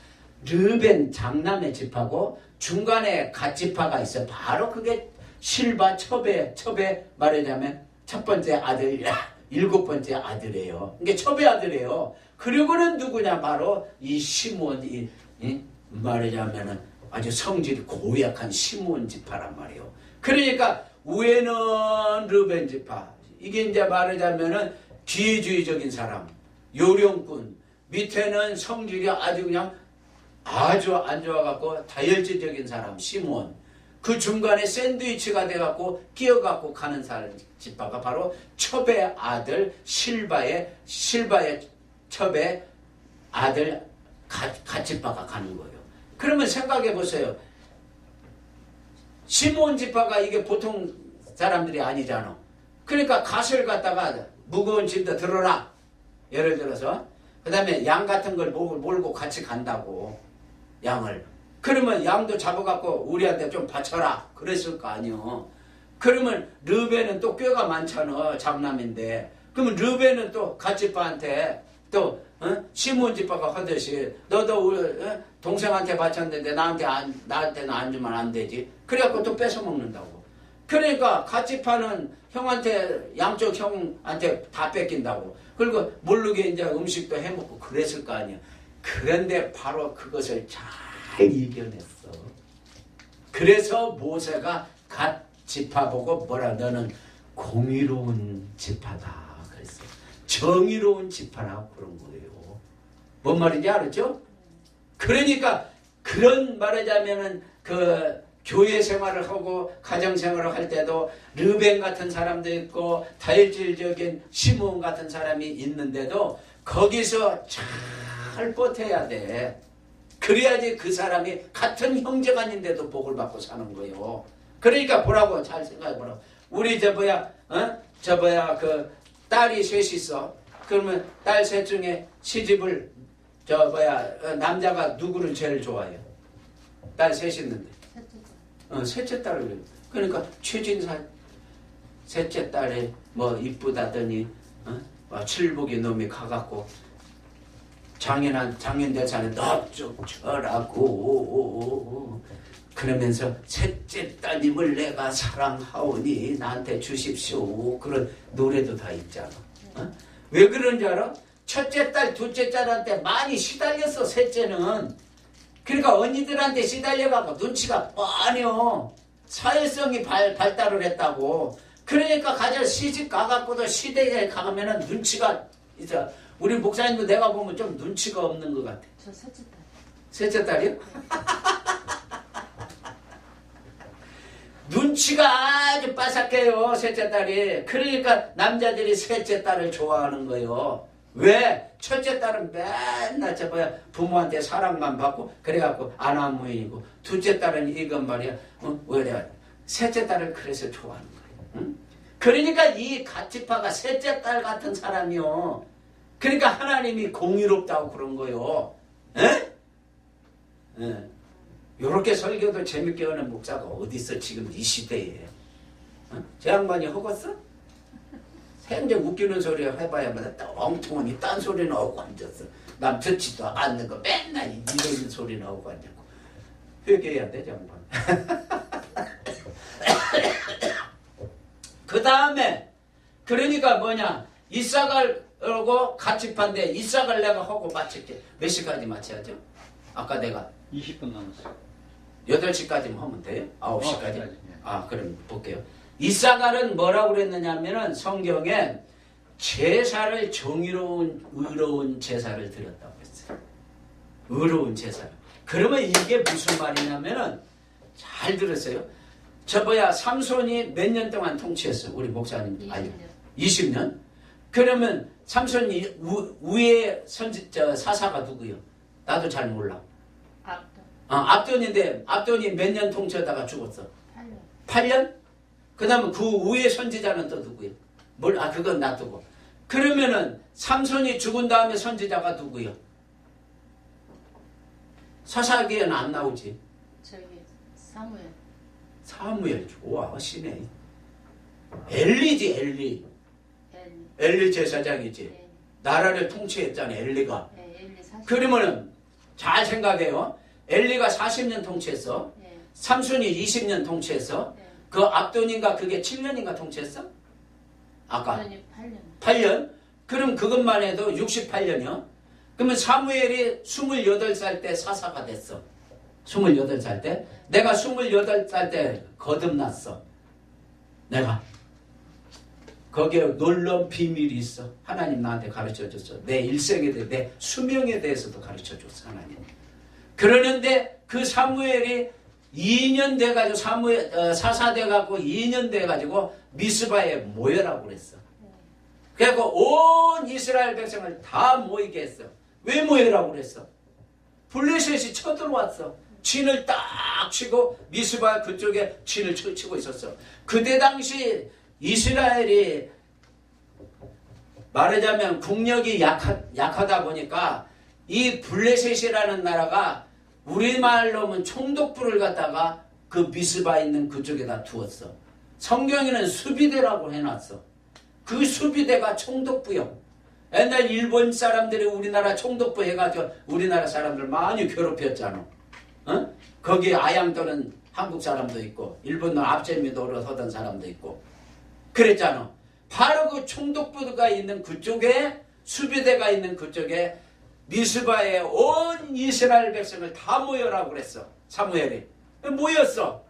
르벤 장남의 지파고 중간에 갓지파가 있어. 바로 그게 실바 첩의 말하자면 첫 번째 아들, 7번째 아들이에요. 이게 첩의 아들이에요. 그리고는 누구냐? 바로 이 시므온, 말하자면은 아주 성질이 고약한 시므온 지파란 말이에요. 그러니까 위에는 르벤 지파. 이게 이제 말하자면은 기회주의적인 사람, 요령꾼. 밑에는 성질이 아주 그냥 아주 안 좋아갖고 다혈질적인 사람, 시므온. 그 중간에 샌드위치가 돼갖고 끼어갖고 가는 사람 지파가 바로 첩의 아들 실바의 첩의 아들 갓지파가 가는 거예요. 그러면 생각해 보세요. 시므온 지파가 이게 보통 사람들이 아니잖아. 그러니까 갓을 갖다가 무거운 짐도 들어라. 예를 들어서 그 다음에 양 같은 걸 몰고 같이 간다고. 양을. 그러면 양도 잡아갖고 우리한테 좀 바쳐라. 그랬을 거 아니요. 그러면 르벤은 또 꾀가 많잖아. 장남인데. 그러면 르벤은 또 갓지파한테 또 시므온 지파가 하듯이 너도 우리 동생한테 바쳤는데 나한테는 안 주면 안 되지. 그래갖고 또 뺏어 먹는다고. 그러니까 갓지파는 형한테 양쪽 형한테 다 뺏긴다고. 그리고 모르게 이제 음식도 해먹고 그랬을 거 아니야. 그런데 바로 그것을 잘 이겨냈어. 그래서 모세가 갓 지파 보고 뭐라 너는 공의로운 지파다 그랬어. 정의로운 지파라고 그런 거예요. 뭔 말인지 알았죠? 그러니까 그런 말하자면은 그 교회 생활을 하고 가정 생활을 할 때도 르벤 같은 사람도 있고 다혈질적인 시므온 같은 사람이 있는데도 거기서 잘 버텨야 돼. 그래야지 그 사람이 같은 형제간인데도 복을 받고 사는 거예요. 그러니까 보라고, 잘 생각해 보라고. 우리 그 딸이 셋이 있어. 그러면 딸 셋 중에 시집을 남자가 누구를 제일 좋아해요? 딸 셋이 있는데. 셋째 딸을. 그러니까 최진사 셋째 딸이 뭐 이쁘다더니 칠복이 놈이 가갖고 장인대사는 넙죽 쳐라고 그러면서 셋째 따님을 내가 사랑하오니 나한테 주십시오. 그런 노래도 다 있잖아. 왜 그런 줄 알아? 첫째 딸, 둘째 딸한테 많이 시달렸어, 셋째는. 그러니까 언니들한테 시달려갖고 눈치가 뻔해요. 사회성이 발달을 했다고. 그러니까 가져 시집 가갖고도 시댁에 가면은 눈치가 있어. 우리 목사님도 내가 보면 좀 눈치가 없는 것 같아. 저 셋째 딸. 셋째 딸이요? 눈치가 아주 빠삭해요, 셋째 딸이. 그러니까 남자들이 셋째 딸을 좋아하는 거예요. 왜? 첫째 딸은 맨날 부모한테 사랑만 받고 그래갖고 아나무인이고, 둘째 딸은 이건 말이야. 왜? 셋째 딸을 그래서 좋아하는 거예요. 응? 그러니까 이 가치파가 셋째 딸 같은 사람이요. 그러니까 하나님이 공의롭다고 그런 거요. 에? 예. 요렇게 설교도 재밌게 하는 목사가 어디 있어 지금 이 시대에. 제 양반이 허겄어? 생전 웃기는 소리 해봐야 엉뚱하니 딴소리 나오고 앉았어. 남 듣지도 않는 거 맨날 이런 소리 나오고 앉았고. 회개해야 돼, 양반. 그 다음에 그러니까 뭐냐, 이삭을하고 같이 판데 이삭을 내가 하고 마칠게. 몇 시까지 마쳐야죠? 아까 내가 20분 남았어요. 8시까지만 하면 돼요? 9시까지? 예. 그럼 볼게요. 이사갈은 뭐라고 그랬느냐 하면은 성경에 제사를 의로운 제사를 드렸다고 했어요. 의로운 제사를. 그러면 이게 무슨 말이냐면은, 잘 들었어요. 삼손이 몇 년 동안 통치했어? 우리 목사님. 20년? 그러면 삼손이 위에 사사가 누구요? 나도 잘 몰라. 압돈인데 압돈이 몇 년 통치하다가 죽었어? 8년. 8년? 그 다음에 그 위에 선지자는 또 누구예요? 그건 놔두고. 그러면은 삼손이 죽은 다음에 선지자가 누구예요? 사사기에는 안 나오지. 저기 사무엘. 사무엘 좋아하시네. 엘리지. 엘리 제사장이지. 네. 나라를 통치했잖아, 엘리가. 네, 엘리 40년. 그러면은 잘 생각해요. 엘리가 40년 통치했어. 네. 삼손이 20년 통치했어. 네. 그 압돈인가 그게 7년인가 통치했어? 아까 8년. 8년? 그럼 그것만 해도 68년이요. 그러면 사무엘이 28살 때 사사가 됐어. 28살 때. 내가 28살 때 거듭났어. 내가. 거기에 놀라운 비밀이 있어. 하나님 나한테 가르쳐줬어. 내 일생에 대해, 내 수명에 대해서도 가르쳐줬어, 하나님. 그러는데 그 사무엘이 2년 돼가지고 사사 돼가지고 2년 돼가지고 미스바에 모여라고 그랬어. 그래갖고 온 이스라엘 백성을 다 모이게 했어. 왜 모여라고 그랬어? 블레셋이 쳐들어왔어. 진을 딱 치고 미스바 그쪽에 진을 치고 있었어. 그때 당시 이스라엘이 말하자면 국력이 약하다 보니까 이 블레셋이라는 나라가 우리말로 하면 총독부를 갖다가 그 미스바에 있는 그쪽에다 두었어. 성경에는 수비대라고 해놨어. 그 수비대가 총독부요. 옛날 일본 사람들이 우리나라 총독부 해가지고 우리나라 사람들 많이 괴롭혔잖아. 거기 아양 떠는 한국 사람도 있고 일본 앞재미 노릇하던 사람도 있고 그랬잖아. 바로 그 총독부가 있는 그쪽에, 수비대가 있는 그쪽에 미스바에 온 이스라엘 백성을 다 모여라고 그랬어. 사무엘이. 모였어.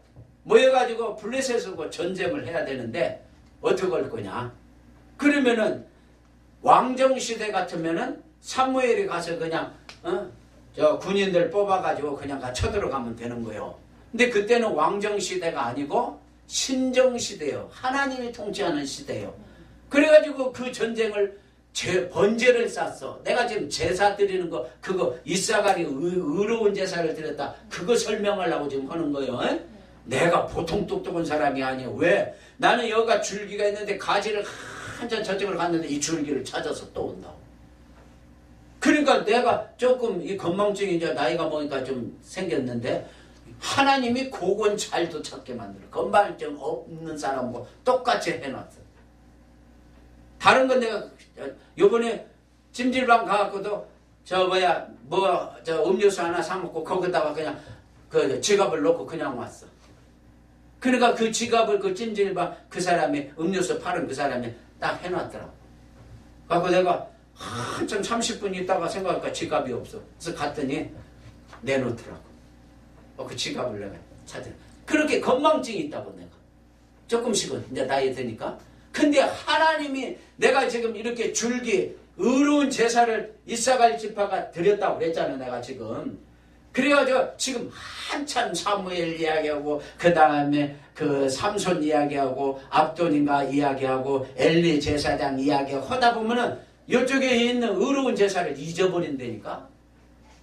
모여가지고 블레셋하고 전쟁을 해야 되는데 어떻게 할 거냐. 그러면은 왕정시대 같으면은 사무엘이 가서 그냥 군인들 뽑아가지고 그냥 쳐들어가면 되는 거예요. 근데 그때는 왕정시대가 아니고 신정시대예요. 하나님이 통치하는 시대예요. 그래가지고 그 전쟁을 번제를 쌌어. 내가 지금 제사 드리는 거 그거 이사갈이 의로운 제사를 드렸다. 그거 설명하려고 지금 하는 거예요. 내가 보통 똑똑한 사람이 아니야. 왜? 나는 여기가 줄기가 있는데 가지를 한참 저쪽으로 갔는데 이 줄기를 찾아서 또 온다고. 그러니까 내가 조금 이 건망증이 이제 나이가 먹으니까 좀 생겼는데 하나님이 그건 잘도 찾게 만들어. 건망증 없는 사람하고 똑같이 해놨어. 다른 건 내가 요번에 찜질방 가갖고도 저 음료수 하나 사 먹고 거기다가 그냥 그 지갑을 놓고 그냥 왔어. 그러니까 그 지갑을 그 찜질방 그 사람이 음료수 파는 그 사람이 딱 해놨더라고. 그래서 내가 한참 30분 있다가 생각하니까 지갑이 없어. 그래서 갔더니 내놓더라고. 그 지갑을 내가 찾아. 그렇게 건망증이 있다고 내가. 조금씩은 이제 나이 드니까. 근데 하나님이 내가 지금 이렇게 줄기 의로운 제사를 이사갈 지파가 드렸다고 그랬잖아 내가 지금. 그래가지고 지금 한참 사무엘 이야기하고 그 다음에 그 삼손 이야기하고 압돈인가 이야기하고 엘리 제사장 이야기하고 하다 보면은 이쪽에 있는 의로운 제사를 잊어버린다니까.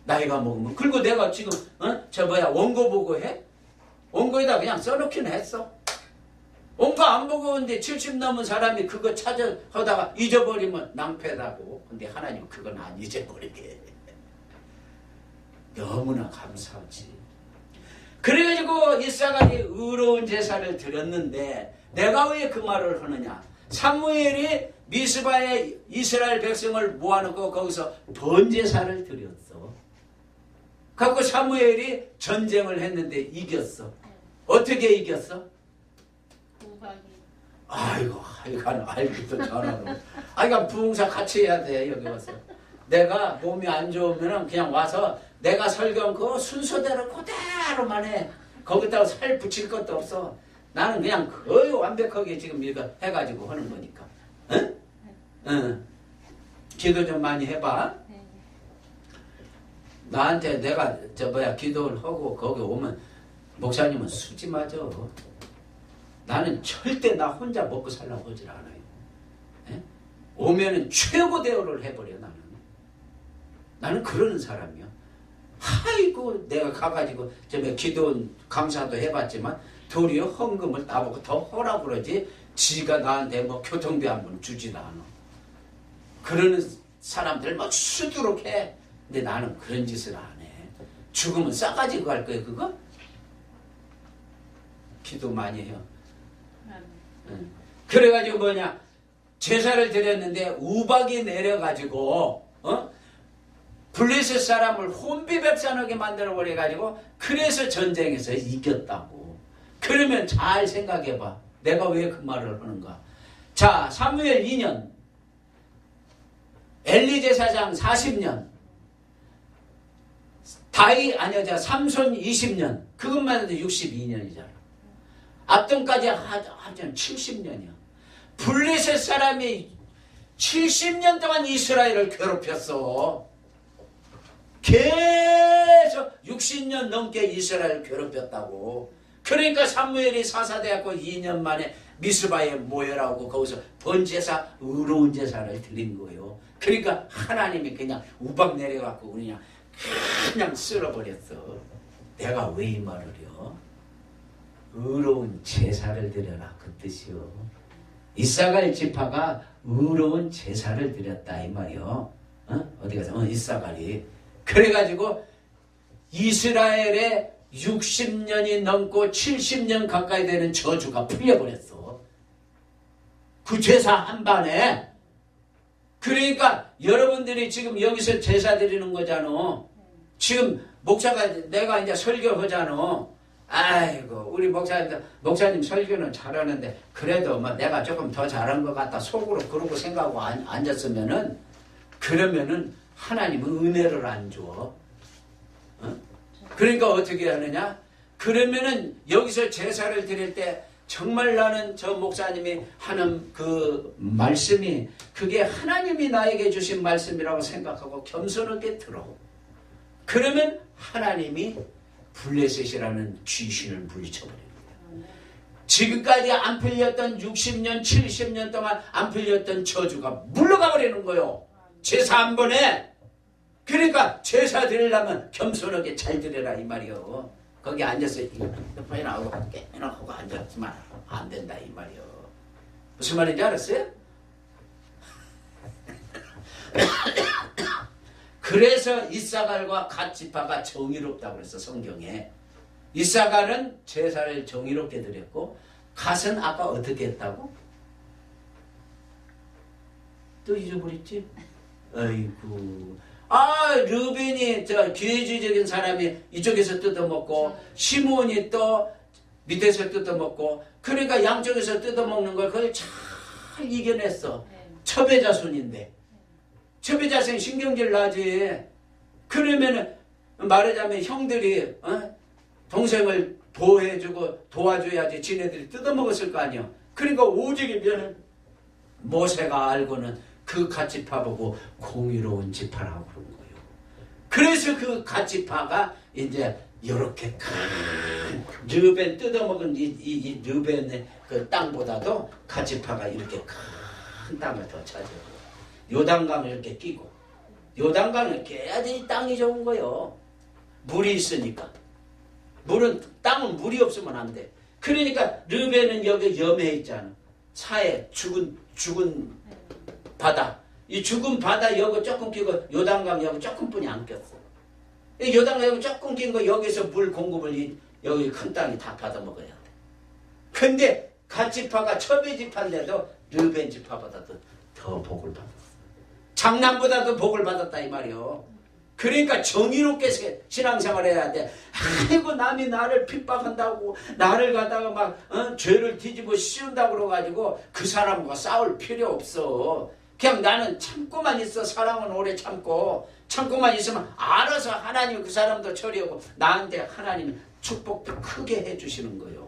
나이가 먹으면. 그리고 내가 지금 원고 보고 해? 원고에다 그냥 써놓기는 했어. 원고 안 보고 있는데 70 넘은 사람이 그거 찾아 하다가 잊어버리면 낭패라고. 근데 하나님은 그건 안 잊어버리게. 너무나 감사하지. 그래가지고 이사갈이 의로운 제사를 드렸는데 내가 왜 그 말을 하느냐. 사무엘이 미스바에 이스라엘 백성을 모아놓고 거기서 번제사를 드렸어. 그래서 사무엘이 전쟁을 했는데 이겼어. 어떻게 이겼어? 아이고 알기도 잘하고. 아이가 부흥사 같이 해야 돼. 여기 와서 내가 몸이 안 좋으면 그냥 와서 내가 설교한 그 순서대로 그대로만 해. 거기다가 살 붙일 것도 없어. 나는 그냥 거의 완벽하게 지금 이거 해가지고 하는 거니까. 응? 응. 기도 좀 많이 해봐. 나한테 내가 기도를 하고 거기 오면 목사님은 수지 맞아. 나는 절대 나 혼자 먹고 살라고 하질 않아요. 에? 오면은 최고 대우를 해버려 나는 그러는 사람이야. 아이고 내가 가가지고 기도 강사도 해봤지만 도리어 헌금을 나보고 더 하라고 그러지 지가 나한테 교통비 한 번 주지도 않아. 그러는 사람들 수두룩 해. 근데 나는 그런 짓을 안 해. 죽으면 싸가지고 갈 거야 그거? 기도 많이 해요. 그래가지고 제사를 드렸는데 우박이 내려가지고 블레셋 사람을 혼비백산하게 만들어버려가지고 그래서 전쟁에서 이겼다고. 그러면 잘 생각해봐. 내가 왜 그 말을 하는가. 자, 사무엘 2년 엘리 제사장 40년 삼손 20년 그것만 해도 62년이잖아. 압돈까지 하면 70년이야. 블레셋 사람이 70년 동안 이스라엘을 괴롭혔어. 계속 60년 넘게 이스라엘을 괴롭혔다고. 그러니까 사무엘이 사사돼갖고 2년 만에 미스바에 모여라고 거기서 번제사 의로운 제사를 드린 거예요. 그러니까 하나님이 그냥 우박 내려갖고 그냥 쓸어버렸어. 내가 왜 이 말을 해요? 의로운 제사를 드려라 그 뜻이요. 이사갈 지파가 의로운 제사를 드렸다 이 말이요. 어디 가서 이사갈이 그래가지고 이스라엘의 60년이 넘고 70년 가까이 되는 저주가 풀려버렸어. 그 제사 한 반에. 그러니까 여러분들이 지금 여기서 제사 드리는 거잖아. 지금 목사가 내가 이제 설교하잖아. 아이고 우리 목사님 설교는 잘하는데 그래도 내가 조금 더 잘한 것 같다 속으로 그러고 생각하고 앉았으면은 그러면은 하나님은 은혜를 안 줘. 그러니까 어떻게 하느냐? 그러면은 여기서 제사를 드릴 때 정말 나는 저 목사님이 하는 그 말씀이 그게 하나님이 나에게 주신 말씀이라고 생각하고 겸손하게 들어. 그러면 하나님이 블레셋이라는 귀신을 물리쳐버립니다. 지금까지 안 풀렸던 60년, 70년 동안 안 풀렸던 저주가 물러가 버리는 거요. 제사 한 번에. 그러니까 제사 드리려면 겸손하게 잘 드려라 이 말이요. 거기 앉아서 이렇게 하고 깨놓고 앉았지만 안 된다 이 말이요. 무슨 말인지 알았어요? 그래서 이사갈과 갓지파가 정의롭다고 그랬어 성경에. 이사갈은 제사를 정의롭게 드렸고 갓은 아까 어떻게 했다고? 또 잊어버렸지? 아이고. 르벤이 저 기회주의적인 사람이 이쪽에서 뜯어먹고 시몬이 또 밑에서 뜯어먹고 그러니까 양쪽에서 뜯어먹는 걸 그걸 잘 이겨냈어. 첩외자손인데. 첩외자손이 신경질 나지. 그러면은 말하자면 형들이 동생을 보호해주고 도와줘야지 지네들이 뜯어먹었을 거 아니야. 그러니까 오직이면 모세가 알고는 그 갓지파 보고 공의로운 지파라고 그런 거예요. 그래서 그 갓지파가 이제 이렇게 큰 르벤 뜯어먹은 이 르벤의 그 땅보다도 갓지파가 이렇게 큰 땅을 더 차지하고 요단강을 이렇게 끼고 요단강을 깨야지 이 땅이 좋은 거예요. 물이 있으니까. 땅은 물이 없으면 안 돼. 그러니까 르벤은 여기 염해 있잖아. 사해 죽은 바다. 이 죽은 바다 여기 조금 끼고 요단강 여기 조금뿐이 안 꼈어. 이 요단강 여기 조금 낀 거 여기서 물 공급을 여기 큰 땅이 다 받아 먹어야 돼. 근데 갓지파가 첩외지파인데도 르벤 지파보다도 더 복을 받았어. 장남보다도 복을 받았다 이 말이요. 그러니까 정의롭게 신앙생활 해야 돼. 아이고 남이 나를 핍박한다고 나를 갖다가 막 죄를 뒤집어 씌운다고 그래가지고 그 사람과 싸울 필요 없어. 그냥 나는 참고만 있어. 사랑은 오래 참고만 있으면 알아서 하나님 그 사람도 처리하고 나한테 하나님이 축복도 크게 해주시는 거예요.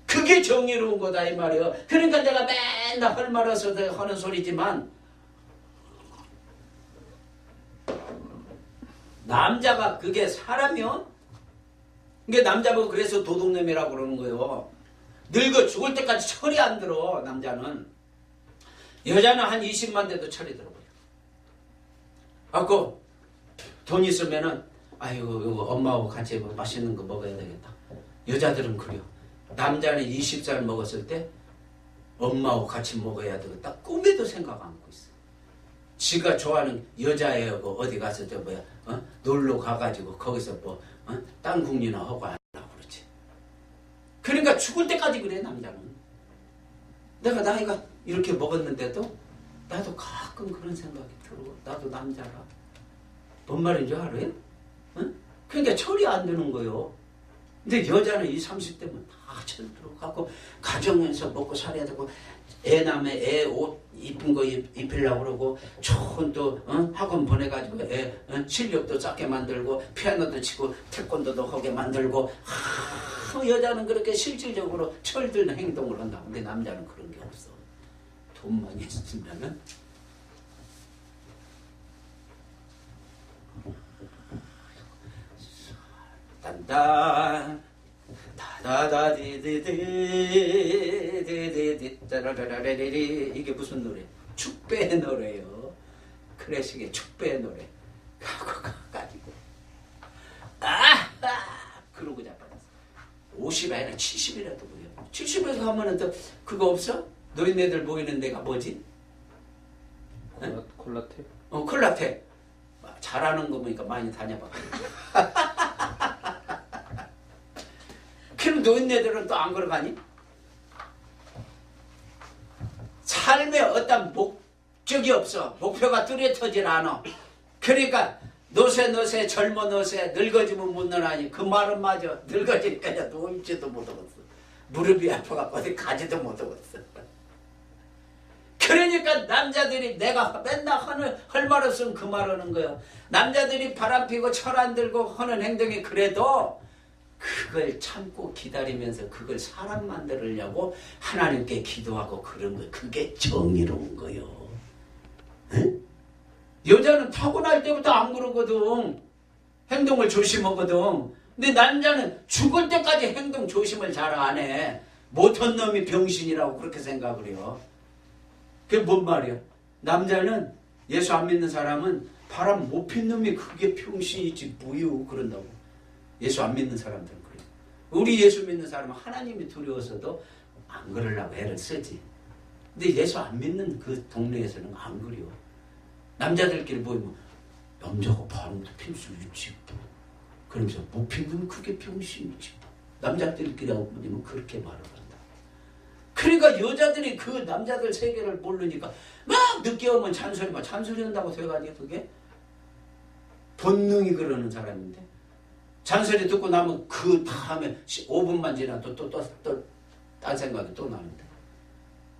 그게 정의로운 거다 이 말이에요. 그러니까 내가 맨날 헐말아서 하는 소리지만 남자가 그게 사람이요? 이게 남자고 그래서 도둑놈이라고 그러는 거예요. 늙어 죽을 때까지 철이 안 들어 남자는. 여자는 한 20만 대도 철이 들어버려. 갖고 돈 있으면은 아이고 이거 엄마하고 같이 맛있는 거 먹어야 되겠다. 여자들은 그래요. 남자는 20살 먹었을 때 엄마하고 같이 먹어야 되겠다. 꿈에도 생각 않고 있어. 지가 좋아하는 여자애하고 어디 가서 놀러 가가지고 거기서 땅 궁리나 하고 하려고 그러지. 그러니까 죽을 때까지 그래 남자는. 내가 나이가 이렇게 먹었는데도 나도 가끔 그런 생각이 들고 나도 남자라. 뭔 말인지 알아요? 그러니까 철이 안 드는 거예요. 근데 여자는 20, 30대면 다 철 들어가고 가정에서 먹고 살아야 되고 애 낳으면 애 옷 이쁜 거 입히려고 그러고 좋은 또 학원 보내가지고 애 실력도 쌓게 만들고 피아노도 치고 태권도도 하게 만들고 여자는 그렇게 실질적으로 철드는 행동을 한다. 근데 남자는 그런 게 없어. 돈만 있으면은 딴딴 다다다디디디디디디 따라라라리리. 이게 무슨 노래? 축배의 노래요. 클래식의 축배의 노래. 가지고 그러고 자빠졌어. 50이 아니라 70이라도 보여. 70에 가면은 또 그거 없어? 노인네들 모이는 데가 뭐지? 콜라텍? 콜라텍. 잘하는 거 보니까 많이 다녀봐. 그럼 노인네들은 또 안 걸어가니? 삶에 어떤 목적이 없어. 목표가 뚜렷하질 않아. 그러니까 노세 젊어 노세 늙어지면 못 노나니 그 말은 맞아. 늙어지니까 누울지도 못하겠어. 무릎이 아파갖고 어디 가지도 못하겠어. 그러니까 남자들이 내가 맨날 할 말 없으면 그 말하는 거야. 남자들이 바람피고 철 안 들고 하는 행동이 그래도 그걸 참고 기다리면서 그걸 사람 만들려고 하나님께 기도하고 그런 거. 그게 정의로운 거요. 응? 여자는 타고날 때부터 안 그러거든. 행동을 조심하거든. 근데 남자는 죽을 때까지 행동 조심을 잘 안 해. 못한 놈이 병신이라고 그렇게 생각을 해요. 그게 뭔 말이야? 남자는 예수 안 믿는 사람은 바람 못 핀 놈이 그게 병신이지 뭐요 그런다고. 예수 안 믿는 사람들은 그래요. 우리 예수 믿는 사람은 하나님이 두려워서도 안 그러려고 애를 쓰지. 근데 예수 안 믿는 그 동네에서는 안 그래요. 남자들끼리 보이면 남자가 바람도 필 수 있지. 그러면서 못 피면 그게 병신이지. 남자들끼리 하고 보면 그렇게 말을 한다. 그러니까 여자들이 그 남자들 세계를 모르니까 막 늦게 오면 잔소리 한다고 돼가지고 그게 본능이 그러는 사람인데 잔소리 듣고 나면 그 다음에 5분만 지나도 또 딴 생각이 또 나는데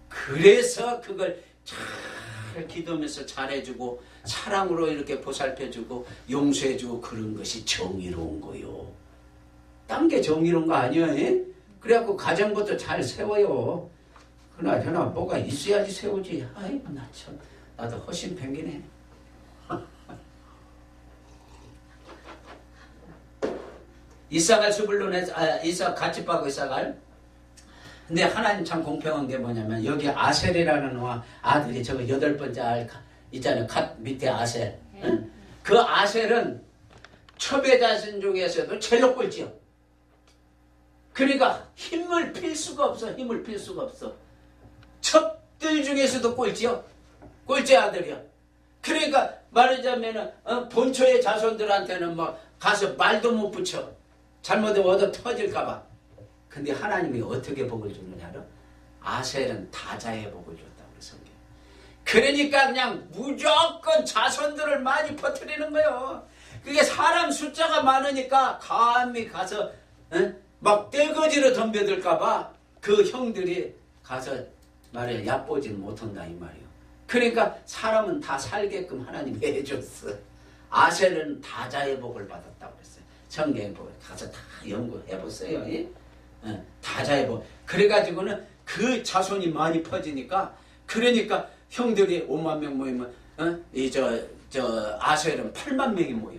그래서 그걸 잘 기도하면서 잘해주고 사랑으로 이렇게 보살펴주고 용서해주고 그런 것이 정의로운 거요. 딴 게 정의로운 거 아니야? 그래갖고 가정부터 잘 세워요. 그나저나 뭐가 있어야지 세우지. 아이고 나 참 나도 허심 팽기네. 이삭을 수불론에 이삭 같이 빠고 이삭을. 근데 하나님 참 공평한 게 뭐냐면 여기 아셀이라는 아들이 저거 8번째 알 있잖아요. 갓 밑에 아셀. 응? 그 아셀은 첩외자손 중에서도 제일 꼴찌요. 그러니까 힘을 필 수가 없어. 첩들 중에서도 꼴찌요. 꼴찌 아들이요. 그러니까 말하자면은 본초의 자손들한테는 뭐 가서 말도 못 붙여. 잘못하면 얻어 터질까봐. 근데 하나님이 어떻게 복을 주느냐 알아? 아셀은 다자의 복을 줬다고 그래서. 그러니까 그냥 무조건 자손들을 많이 퍼뜨리는 거예요. 그게 사람 숫자가 많으니까 감히 가서 막 떼거지로 덤벼들까봐 그 형들이 가서 말이야 얕보지 못한다 이 말이에요. 그러니까 사람은 다 살게끔 하나님이 해줬어. 아셀은 다자의 복을 받았다고 그랬어요. 성경에 가서 다 연구해보세요. 다자의 복. 그래가지고는 그 자손이 많이 퍼지니까 그러니까 형들이 5만 명 모이면 저 아셀은 8만 명이 모여.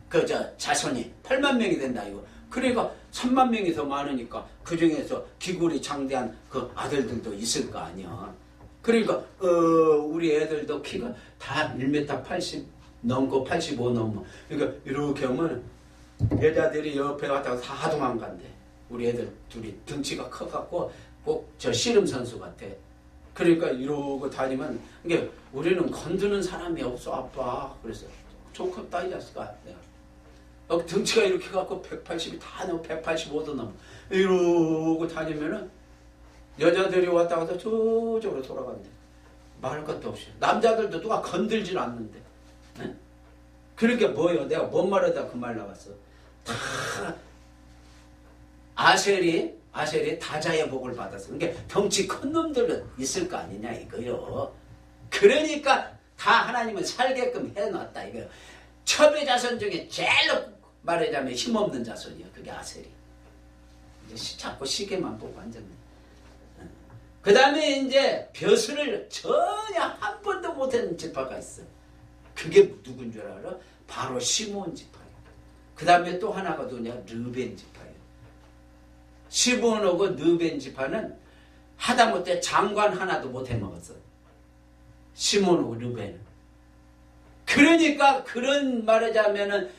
그 자손이 8만 명이 된다 이거. 그러니까 3만 명이 더 많으니까 그 중에서 기골이 장대한 그 아들들도 있을 거 아니야. 그러니까 우리 애들도 키가 다 1m 80 넘고 85 넘어. 그러니까 이렇게 하면 여자들이 옆에 왔다가 다 도망간대. 우리 애들 둘이 등치가 커갖고 꼭 저 씨름 선수 같아. 그러니까 이러고 다니면 이게 우리는 건드는 사람이 없어 아빠. 그래서 좋겠다 이 자식아. 내가 등치가 이렇게 갖고 180이 다 넘어 185도 넘어. 이러고 다니면은 여자들이 왔다가 저쪽으로 돌아간대. 말할 것도 없이. 남자들도 누가 건들질 않는데. 네? 그러니까 뭐요? 내가 뭔 말하다 그 말 나왔어. 다 아셀이 다자의 복을 받았어. 그러니까 덩치 큰 놈들은 있을 거 아니냐 이거요. 그러니까 다 하나님은 살게끔 해놨다 이거요. 첩의 자손 중에 제일 말하자면 힘없는 자손이요. 그게 아셀이. 이제 자꾸 시계만 보고 완전히. 그 다음에 이제 벼슬을 전혀 한 번도 못한 지파가 있어. 그게 누군 줄 알아? 바로 시몬 지파예요. 그 다음에 또 하나가 누구냐? 르벤 지파예요. 시몬하고 르벤 지파는 하다못해 장관 하나도 못 해먹었어. 시몬하고 르벤은. 그러니까 그런 말하자면은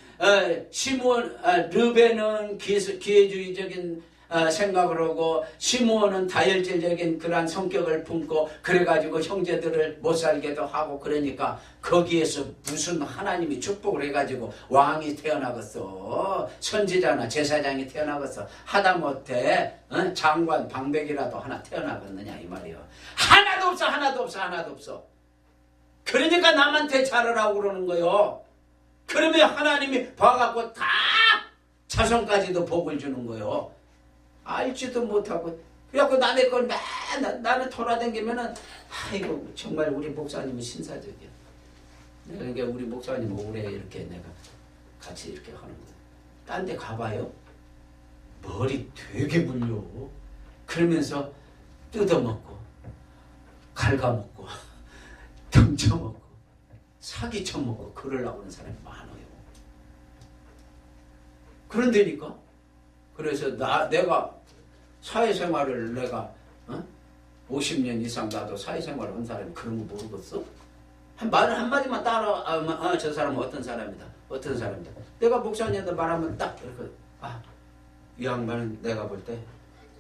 르벤은 기회주의적인 생각을 하고 시몬은 다혈질적인 그러한 성격을 품고 그래가지고 형제들을 못 살게도 하고 그러니까 거기에서 무슨 하나님이 축복을 해가지고 왕이 태어나겠어. 선지자나 제사장이 태어나겠어. 하다못해 장관 방백이라도 하나 태어나겠느냐 이 말이요. 하나도 없어. 그러니까 남한테 잘하라고 그러는 거요. 그러면 하나님이 봐갖고 다 자손까지도 복을 주는 거요. 알지도 못하고 그래갖고 남의 걸 맨날 나는 돌아다니면은 아이고 정말 우리 목사님은 신사적이야. 그러니까 우리 목사님 오래 이렇게 내가 같이 이렇게 하는 거야. 딴 데 가봐요. 머리 되게 물려. 그러면서 뜯어먹고 갉아먹고 등쳐먹고 사기쳐먹고 그러려고 하는 사람이 많아요. 그런데니까 그래서 내가 사회생활을 내가 50년 이상 나도 사회생활을 한 사람이 그런 거 모르겠어? 말을 한마디만 따라 저 사람은 어떤 사람이다. 어떤 사람이다. 내가 목사님한테 말하면 딱 이렇게 이 양반은 내가 볼 때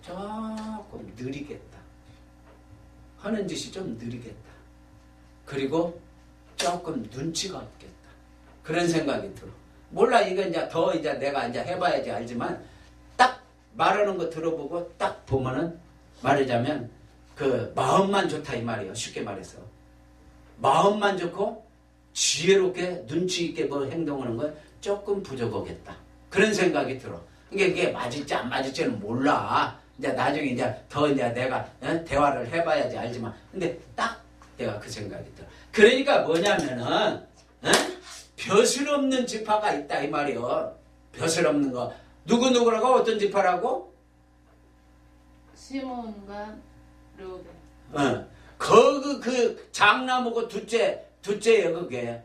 조금 느리겠다. 하는 짓이 좀 느리겠다. 그리고 조금 눈치가 없겠다. 그런 생각이 들어. 몰라, 이건 이제 내가 이제 해봐야지 알지만, 딱 말하는 거 들어보고 딱 보면은 말하자면, 그 마음만 좋다 이 말이에요. 쉽게 말해서. 마음만 좋고, 지혜롭게, 눈치 있게 뭐 행동하는 건 조금 부족하겠다. 그런 생각이 들어. 이게 맞을지 안 맞을지는 몰라. 이제 나중에 이제 내가 대화를 해봐야지 알지만, 근데 딱 내가 그 생각이 들어. 그러니까 뭐냐면은 벼슬 없는 지파가 있다 이 말이요. 벼슬 없는 거. 누구라고? 어떤 지파라고? 시몬과 르우벤. 그 장나무고 둘째예요 그게.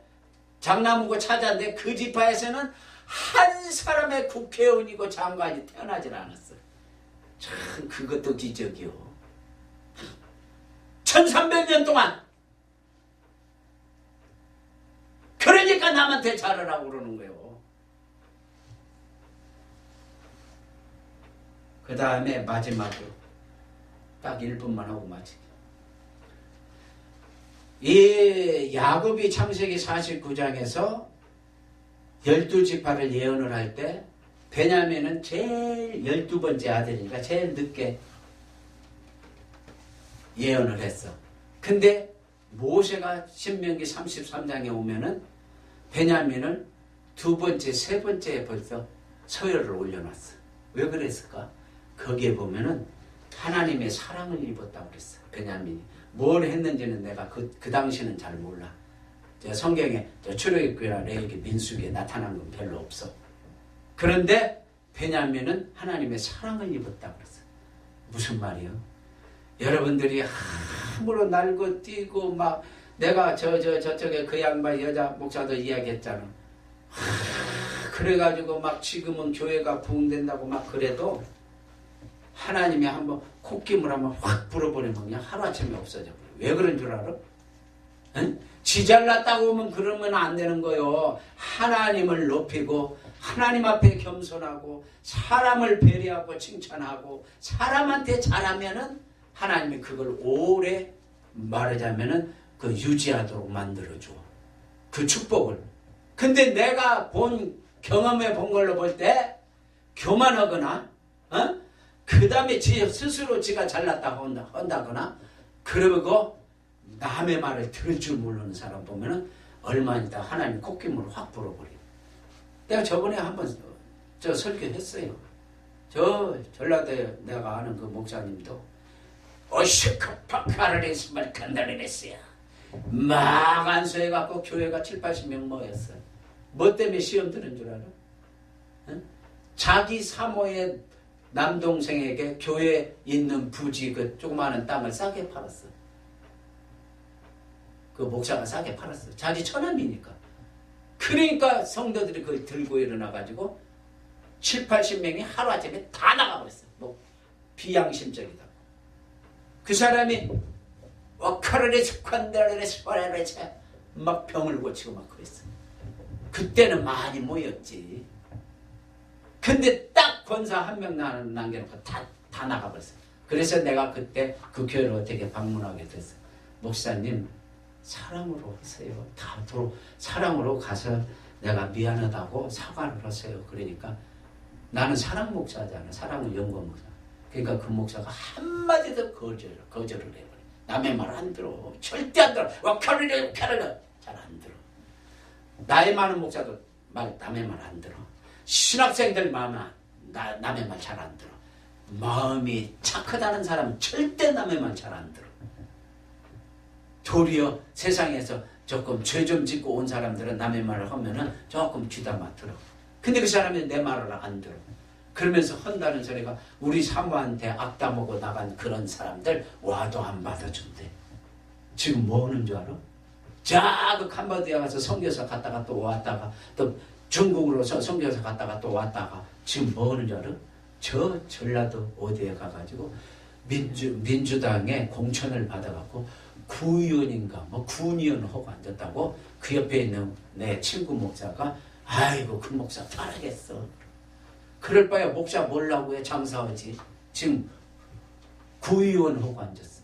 장나무고 차자인데 그 지파에서는 한 사람의 국회의원이고 장관이 태어나질 않았어. 참 그것도 기적이요. 1300년 동안. 그러니까 남한테 잘하라고 그러는 거예요. 그 다음에 마지막으로 딱 1분만 하고 마치게. 이 야곱이 창세기 49장에서 12지파를 예언을 할 때 베냐민은 제일 12번째 아들이니까 제일 늦게 예언을 했어. 근데 모세가 신명기 33장에 오면은 베냐민을 두 번째, 세 번째에 벌써 서열을 올려놨어. 왜 그랬을까? 거기에 보면은 하나님의 사랑을 입었다고 그랬어. 베냐민이. 뭘 했는지는 내가 그 당시는 잘 몰라. 성경에 출애굽기나 레위기, 민수기에 나타난 건 별로 없어. 그런데 베냐민은 하나님의 사랑을 입었다고 그랬어. 무슨 말이요? 여러분들이 함부로 날고 뛰고 막 내가 저쪽에 그 양반 여자 목사도 이야기했잖아. 그래가지고 막 지금은 교회가 부흥된다고 막 그래도 하나님이 한번 콧김을 한번 확 불어버리면 그냥 하루아침에 없어져 버려. 왜 그런 줄 알아? 응? 지 잘났다고 하면 그러면 안 되는 거요. 하나님을 높이고 하나님 앞에 겸손하고 사람을 배려하고 칭찬하고 사람한테 잘하면은 하나님이 그걸 오래 말하자면은 그 유지하도록 만들어줘. 그 축복을. 근데 내가 경험해 본 걸로 볼 때 교만하거나 그 다음에 스스로 지가 잘났다고 한다거나 그러고 남의 말을 들을 줄 모르는 사람 보면은 얼마 있다 하나님 콧김을 확 불어버려. 내가 저번에 한번 설교했어요. 전라도에 내가 아는 그 목사님도 오시크파카르레스 말칸다르레스야. 막 안수해갖고 교회가 7-80명 모였어요. 뭐 때문에 시험 드는 줄 알아? 응? 자기 사모의 남동생에게 교회에 있는 부지 그 조그마한 땅을 싸게 팔았어. 그 목사가 싸게 팔았어. 자기 처남이니까. 그러니까 성도들이 그걸 들고 일어나가지고 7-80명이 하루아침에 다 나가버렸어. 뭐 비양심적이다. 그 사람이 와카르레스 칸다르레스 파라레스 막 병을 고치고 막 그랬어. 그때는 많이 모였지. 근데 딱 권사 한 명 남겨놓고 다 나가버렸어. 그래서 내가 그때 그 교회를 어떻게 방문하게 됐어. 목사님 사랑으로 하세요. 다도록 사랑으로 가서 내가 미안하다고 사과를 하세요. 그러니까 나는 사랑 목사잖아. 사랑은 연구 목사. 그러니까 그 목사가 한마디도 거절을 해버려. 남의 말 안 들어. 절대 안 들어. 와카르르 카르르 잘 안 들어. 나이 많은 목사도 남의 말 안 들어. 신학생들 남의 말 잘 안 들어. 마음이 착하다는 사람은 절대 남의 말 잘 안 들어. 도리어 세상에서 조금 죄 좀 짓고 온 사람들은 남의 말을 하면은 조금 귀담아 들어. 근데 그 사람이 내 말을 안 들어. 그러면서 한다는 소리가 우리 사모한테 악담하고 나간 그런 사람들 와도 안 받아준대. 지금 뭐 하는 줄 알아? 그 캄보디아 가서 선교사 갔다가 또 왔다가 또 중국으로 선교사 갔다가 또 왔다가 지금 뭐 하는 줄 알아? 저 전라도 어디에 가가지고 민주당의 공천을 받아갖고 구의원인가 뭐 군의원 하고 앉았다고 그 옆에 있는 내 친구 목사가 아이고 그 목사 잘하겠어. 그럴 바에 목사 뭐라고 해 장사하지. 지금 구의원 하고 앉았어.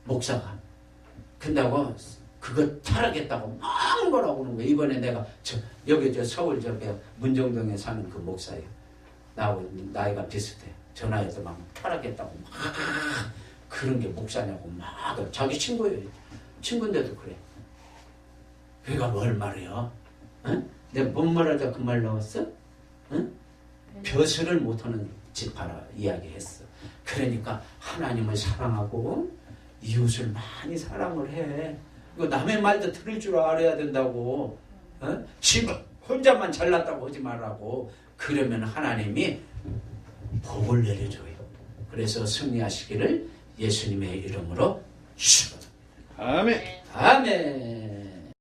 목사가. 근다고 그거 탈하겠다고 막 뭐라고 하는 거야. 이번에 내가 여기 서울 문정동에 사는 그 목사예요. 나하고 나이가 비슷해. 전화해서 막 탈하겠다고 막 그런 게 목사냐고 막 자기 친구예요. 친구인데도 그래. 그가 뭘 말해요? 응? 내가 뭔 말하다 그 말 나왔어? 응? 벼슬을 못하는 집하라 이야기했어. 그러니까 하나님을 사랑하고 이웃을 많이 사랑을 해. 이거 남의 말도 들을 줄 알아야 된다고. 어? 지금 혼자만 잘났다고 하지 말라고. 그러면 하나님이 복을 내려줘요. 그래서 승리하시기를 예수님의 이름으로 축원합니다. 아멘. 아멘.